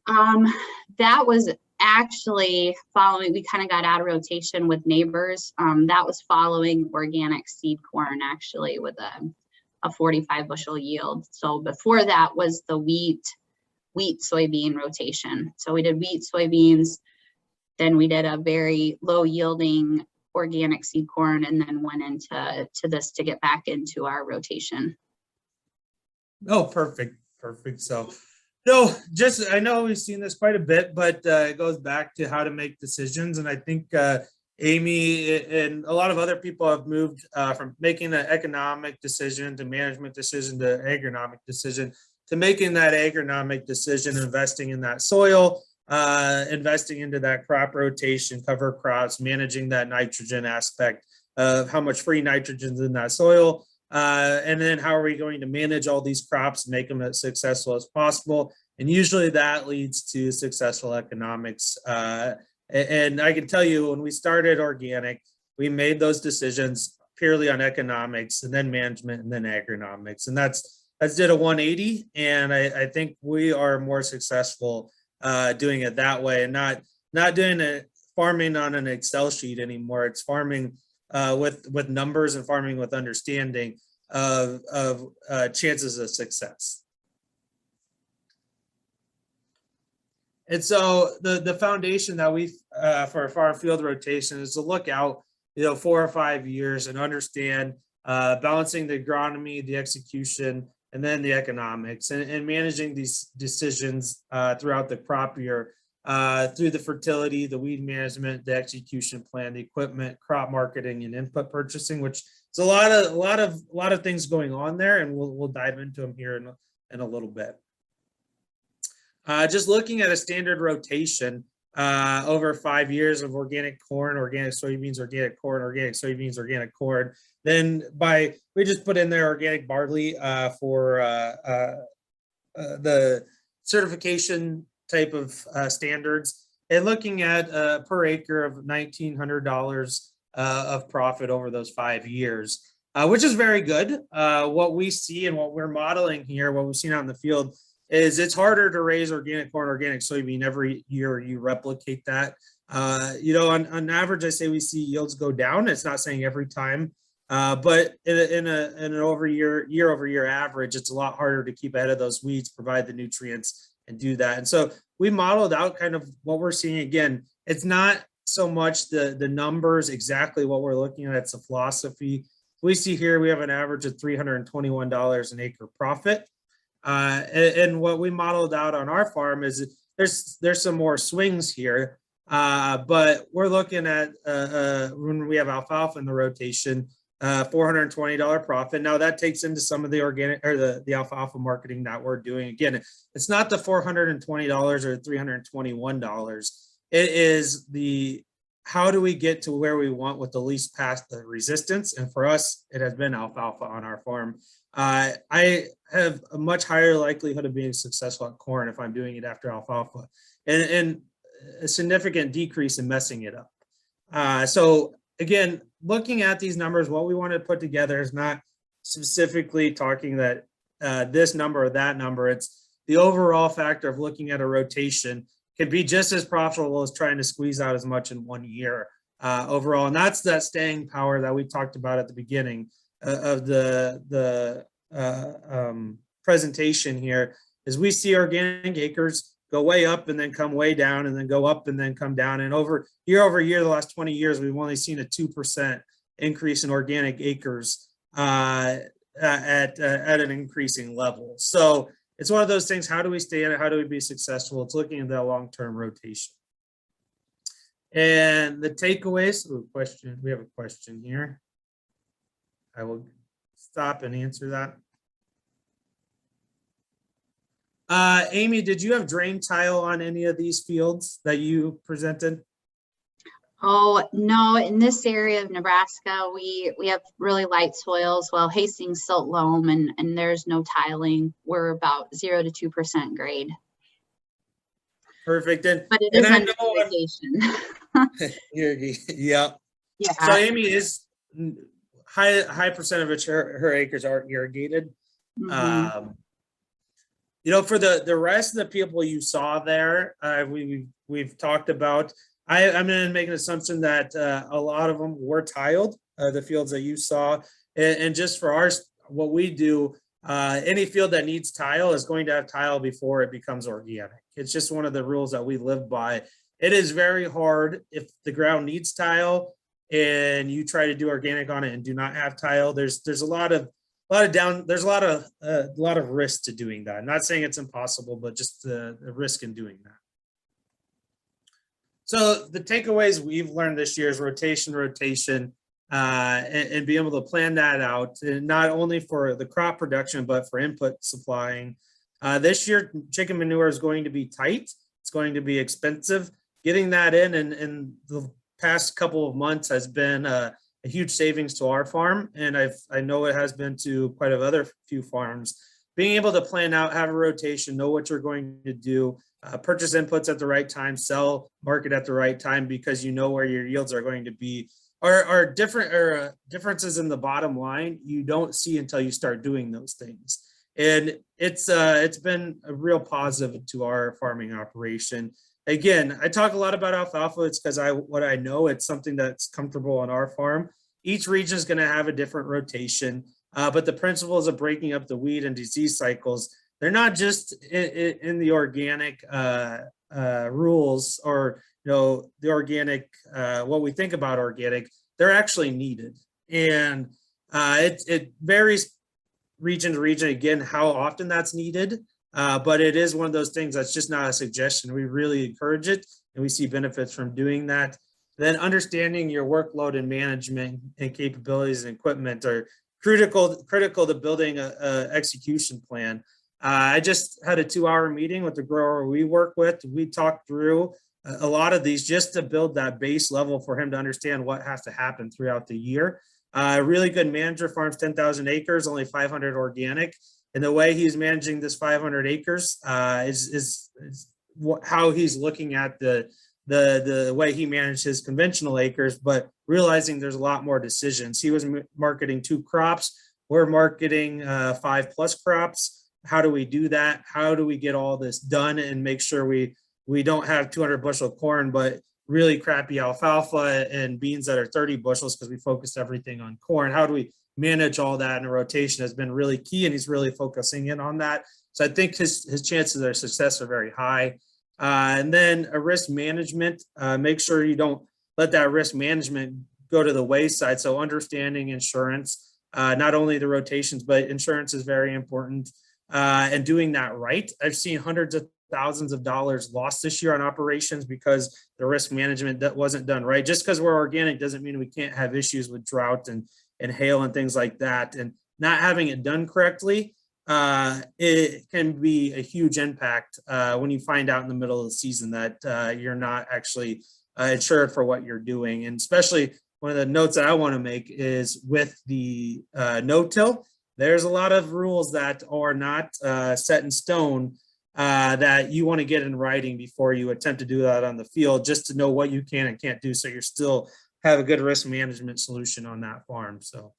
That was actually following, we kind of got out of rotation with neighbors. That was following organic seed corn, actually, with a 45 bushel yield. So before that was the wheat soybean rotation. So we did wheat soybeans, then we did a very low yielding organic seed corn, and then went into this to get back into our rotation. Oh, perfect. So no, I know we've seen this quite a bit, but it goes back to how to make decisions. And I think Amy and a lot of other people have moved from making an economic decision to management decision to agronomic decision to making that agronomic decision, investing in that soil, investing into that crop rotation, cover crops, managing that nitrogen aspect of how much free nitrogen is in that soil. And then how are we going to manage all these crops and make them as successful as possible? And usually that leads to successful economics. And I can tell you, when we started organic, we made those decisions purely on economics, and then management, and then agronomics. And that's did a 180. And I think we are more successful doing it that way, and not doing it farming on an Excel sheet anymore. It's farming with numbers, and farming with understanding of chances of success. And so the foundation that we for our field rotation is to look out, 4 or 5 years and understand balancing the agronomy, the execution, and then the economics, and managing these decisions throughout the crop year through the fertility, the weed management, the execution plan, the equipment, crop marketing, and input purchasing, which is a lot of things going on there, and we'll dive into them here in a little bit. Just looking at a standard rotation over 5 years of organic corn, organic soybeans, organic corn, organic soybeans, organic corn. Then we just put in there organic barley for the certification type of standards, and looking at per acre of $1,900 of profit over those 5 years, which is very good. What we see and what we're modeling here, what we've seen out in the field, is it's harder to raise organic corn, organic soybean every year you replicate that. On average, I say we see yields go down. It's not saying every time, but in an year over year average, it's a lot harder to keep ahead of those weeds, provide the nutrients, and do that. And so we modeled out kind of what we're seeing. Again, it's not so much the numbers exactly what we're looking at, it's a philosophy. We see here we have an average of $321 an acre profit. And what we modeled out on our farm is there's some more swings here, but we're looking at when we have alfalfa in the rotation, $420 profit. Now that takes into some of the organic or the alfalfa marketing that we're doing. Again, it's not the $420 or $321. It is how do we get to where we want with the least past the resistance? And for us, it has been alfalfa on our farm. I have a much higher likelihood of being successful at corn if I'm doing it after alfalfa, and a significant decrease in messing it up. So again, looking at these numbers, what we want to put together is not specifically talking that this number or that number. It's the overall factor of looking at a rotation can be just as profitable as trying to squeeze out as much in 1 year overall. And that's that staying power that we talked about at the beginning of the presentation here, is we see organic acres go way up and then come way down, and then go up and then come down. And year over year, the last 20 years, we've only seen a 2% increase in organic acres at an increasing level. So it's one of those things. How do we stay in it? How do we be successful? It's looking at the long-term rotation. And the takeaways. Question. We have a question here. I will stop and answer that. Amy, did you have drain tile on any of these fields that you presented? Oh, no, in this area of Nebraska, we have really light soils. Well, Hastings silt loam, and there's no tiling. We're about 0 to 2% grade. Perfect. But it is under irrigation. Yeah. Yeah. So Amy is high percent of her acres are irrigated. Mm-hmm. For the rest of the people you saw there, we've talked about. I'm going to make an assumption that a lot of them were tiled, the fields that you saw. And just for what we do, any field that needs tile is going to have tile before it becomes organic. It's just one of the rules that we live by. It is very hard if the ground needs tile and you try to do organic on it and do not have tile. There's a lot of risk to doing that. I'm not saying it's impossible, but just the risk in doing that. So the takeaways we've learned this year is rotation, and be able to plan that out, and not only for the crop production, but for input supplying. This year, chicken manure is going to be tight. It's going to be expensive. Getting that in the past couple of months has been a huge savings to our farm, and I know it has been to quite a few farms. Being able to plan out, have a rotation, know what you're going to do, purchase inputs at the right time, sell market at the right time, because you know where your yields are going to be, or differences in the bottom line you don't see until you start doing those things. And it's been a real positive to our farming operation. Again, I talk a lot about alfalfa. It's because what I know, it's something that's comfortable on our farm. Each region is going to have a different rotation, but the principles of breaking up the weed and disease cycles, they're not just in the organic rules, or the organic what we think about organic. They're actually needed, and it varies region to region, again, how often that's needed. But it is one of those things that's just not a suggestion. We really encourage it, and we see benefits from doing that. Then understanding your workload and management and capabilities and equipment are critical to building a execution plan. I just had a 2-hour meeting with the grower we work with. We talked through a lot of these just to build that base level for him to understand what has to happen throughout the year. A really good manager, farms 10,000 acres, only 500 organic. And the way he's managing this 500 acres is how he's looking at the way he managed his conventional acres, but realizing there's a lot more decisions. He was marketing 2 crops. We're marketing 5+ crops. How do we do that? How do we get all this done and make sure we don't have 200 bushel corn, but really crappy alfalfa and beans that are 30 bushels because we focused everything on corn? How do we manage all that in a rotation has been really key, and he's really focusing in on that. So I think his chances of success are very high. And then a risk management, make sure you don't let that risk management go to the wayside. So understanding insurance, not only the rotations, but insurance is very important, and doing that right. I've seen hundreds of thousands of dollars lost this year on operations because the risk management that wasn't done right. Just because we're organic doesn't mean we can't have issues with drought and hail and things like that. And not having it done correctly, it can be a huge impact when you find out in the middle of the season that you're not actually insured for what you're doing. And especially one of the notes that I want to make is with the no-till, there's a lot of rules that are not set in stone that you want to get in writing before you attempt to do that on the field, just to know what you can and can't do, so you're still have a good risk management solution on that farm. So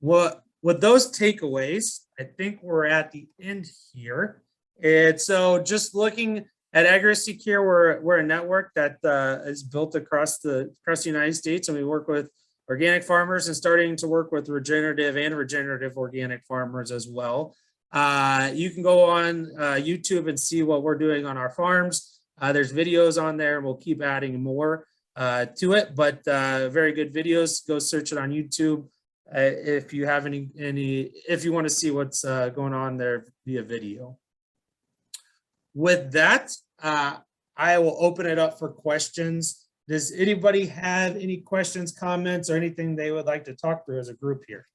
with those takeaways, I think we're at the end here. And so just looking at AgriSecure, we're a network that is built across the United States, and we work with organic farmers and starting to work with regenerative organic farmers as well. You can go on YouTube and see what we're doing on our farms. There's videos on there, and we'll keep adding more to it, but very good videos. Go search it on YouTube if you have if you want to see what's going on there via video. With that, I will open it up for questions. Does anybody have any questions, comments, or anything they would like to talk through as a group here?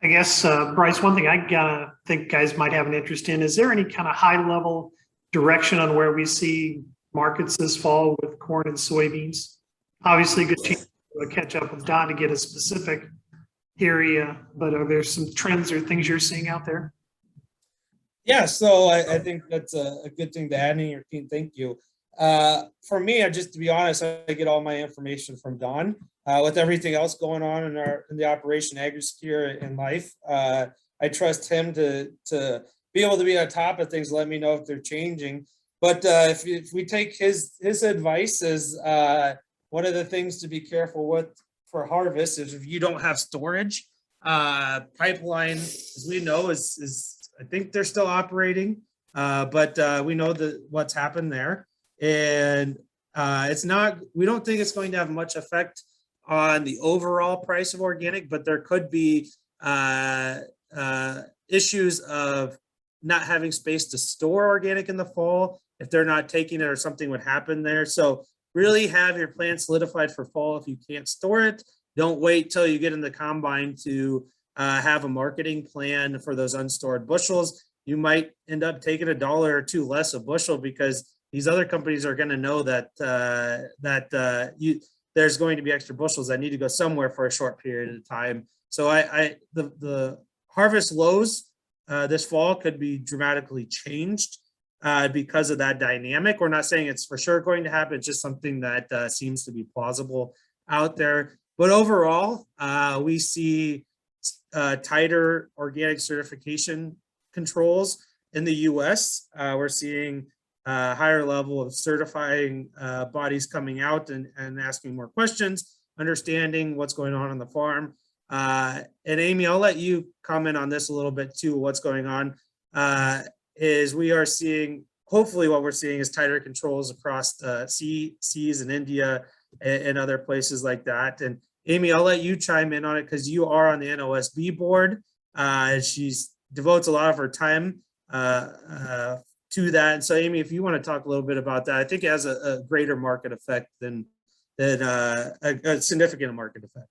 I guess, Bryce, one thing I think guys might have an interest in, is there any kind of high level direction on where we see markets this fall with corn and soybeans? Obviously, good chance to catch up with Don to get a specific area, but are there some trends or things you're seeing out there? Yeah, so I think that's a good thing to add in your team. Thank you. For me, to be honest, I get all my information from Don. With everything else going on in the operation AgriSecure in life, I trust him to be able to be on top of things, let me know if they're changing. But if we take his advice as one of the things to be careful with for harvest is if you don't have storage. Pipeline, as we know, is I think they're still operating, but we know what's happened there, and we don't think it's going to have much effect on the overall price of organic, but there could be issues of not having space to store organic in the fall if they're not taking it, or something would happen there. So really have your plan solidified for fall. If you can't store it, don't wait till you get in the combine to have a marketing plan for those unstored bushels. You might end up taking $1 or $2 less a bushel because these other companies are going to know that there's going to be extra bushels that need to go somewhere for a short period of time. So the harvest lows this fall could be dramatically changed because of that dynamic. We're not saying it's for sure going to happen. It's just something that seems to be plausible out there. But overall, we see tighter organic certification controls in the U.S. We're seeing higher level of certifying bodies coming out and asking more questions, understanding what's going on the farm. And Amy, I'll let you comment on this a little bit too. What's going on is we are seeing, hopefully what we're seeing is tighter controls across the seas in India and other places like that. And Amy, I'll let you chime in on it because you are on the NOSB board. She devotes a lot of her time to that. And so Amy, if you want to talk a little bit about that, I think it has a greater market effect than a significant market effect.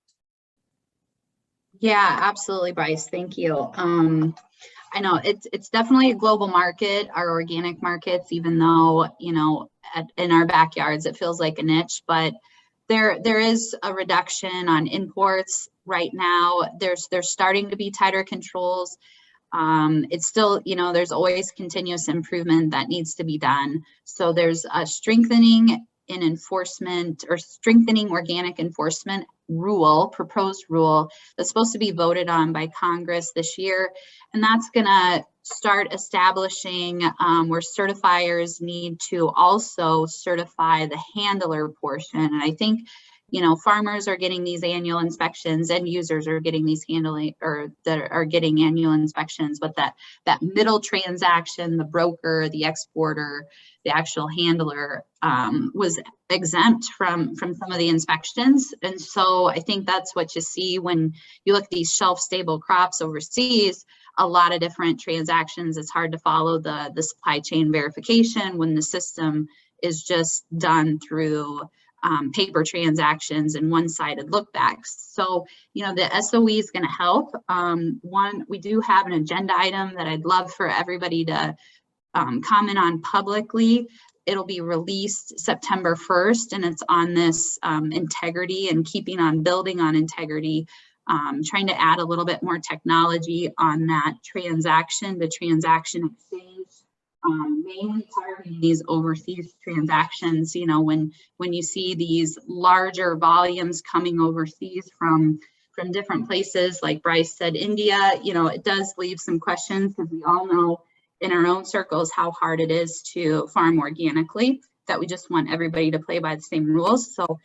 Yeah, absolutely, Bryce. Thank you. I know it's definitely a global market, our organic markets, even though, you know, in our backyards, it feels like a niche, but there is a reduction on imports right now. There's starting to be tighter controls. It's still, you know, there's always continuous improvement that needs to be done. So there's a strengthening in enforcement or strengthening organic enforcement proposed rule that's supposed to be voted on by Congress this year. And that's going to start establishing where certifiers need to also certify the handler portion. And I think, you know, farmers are getting these annual inspections, end users are getting these that are getting annual inspections, but that middle transaction, the broker, the exporter, the actual handler was exempt from some of the inspections. And so I think that's what you see when you look at these shelf stable crops overseas, a lot of different transactions. It's hard to follow the supply chain verification when the system is just done through paper transactions and one-sided lookbacks. So, you know, the SOE is going to help. We do have an agenda item that I'd love for everybody to comment on publicly. It'll be released September 1st, and it's on this integrity and keeping on building on integrity, trying to add a little bit more technology on that transaction, the transaction exchange. Mainly targeting these overseas transactions. You know, when you see these larger volumes coming overseas from different places, like Bryce said, India, you know, it does leave some questions because we all know in our own circles how hard it is to farm organically, that we just want everybody to play by the same rules. So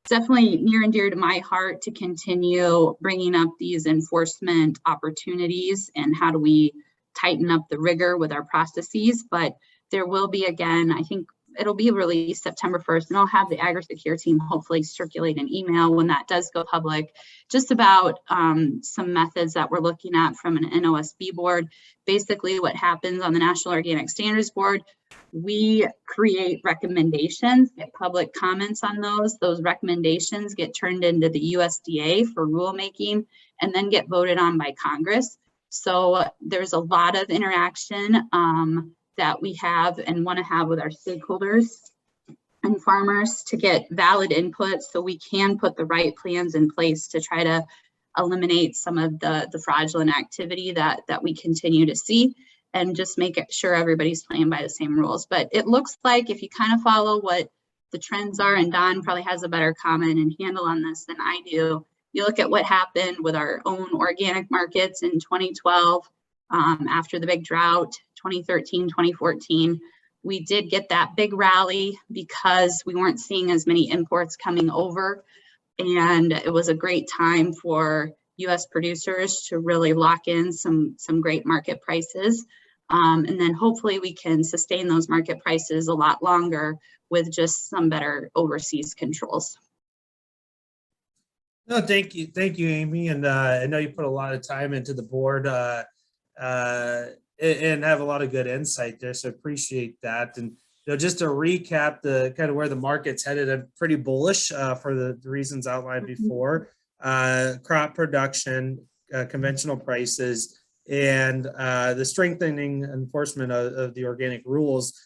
it's definitely near and dear to my heart to continue bringing up these enforcement opportunities and how do we tighten up the rigor with our processes. But there will be, again, I think it'll be released September 1st, and I'll have the AgriSecure team hopefully circulate an email when that does go public, just about some methods that we're looking at from an NOSB board. Basically what happens on the National Organic Standards Board, we create recommendations, get public comments on those recommendations get turned into the USDA for rulemaking and then get voted on by Congress. So there's a lot of interaction that we have and want to have with our stakeholders and farmers to get valid input so we can put the right plans in place to try to eliminate some of the fraudulent activity that we continue to see and just make sure everybody's playing by the same rules. But it looks like if you kind of follow what the trends are, and Don probably has a better comment and handle on this than I do, you look at what happened with our own organic markets in 2012 after the big drought, 2013, 2014. We did get that big rally because we weren't seeing as many imports coming over. And it was a great time for US producers to really lock in some great market prices. And then hopefully we can sustain those market prices a lot longer with just some better overseas controls. No, thank you, Amy. And I know you put a lot of time into the board and have a lot of good insight there. So appreciate that. And you know, just to recap the kind of where the market's headed, I'm pretty bullish for the reasons outlined before. Crop production, conventional prices, and the strengthening enforcement of the organic rules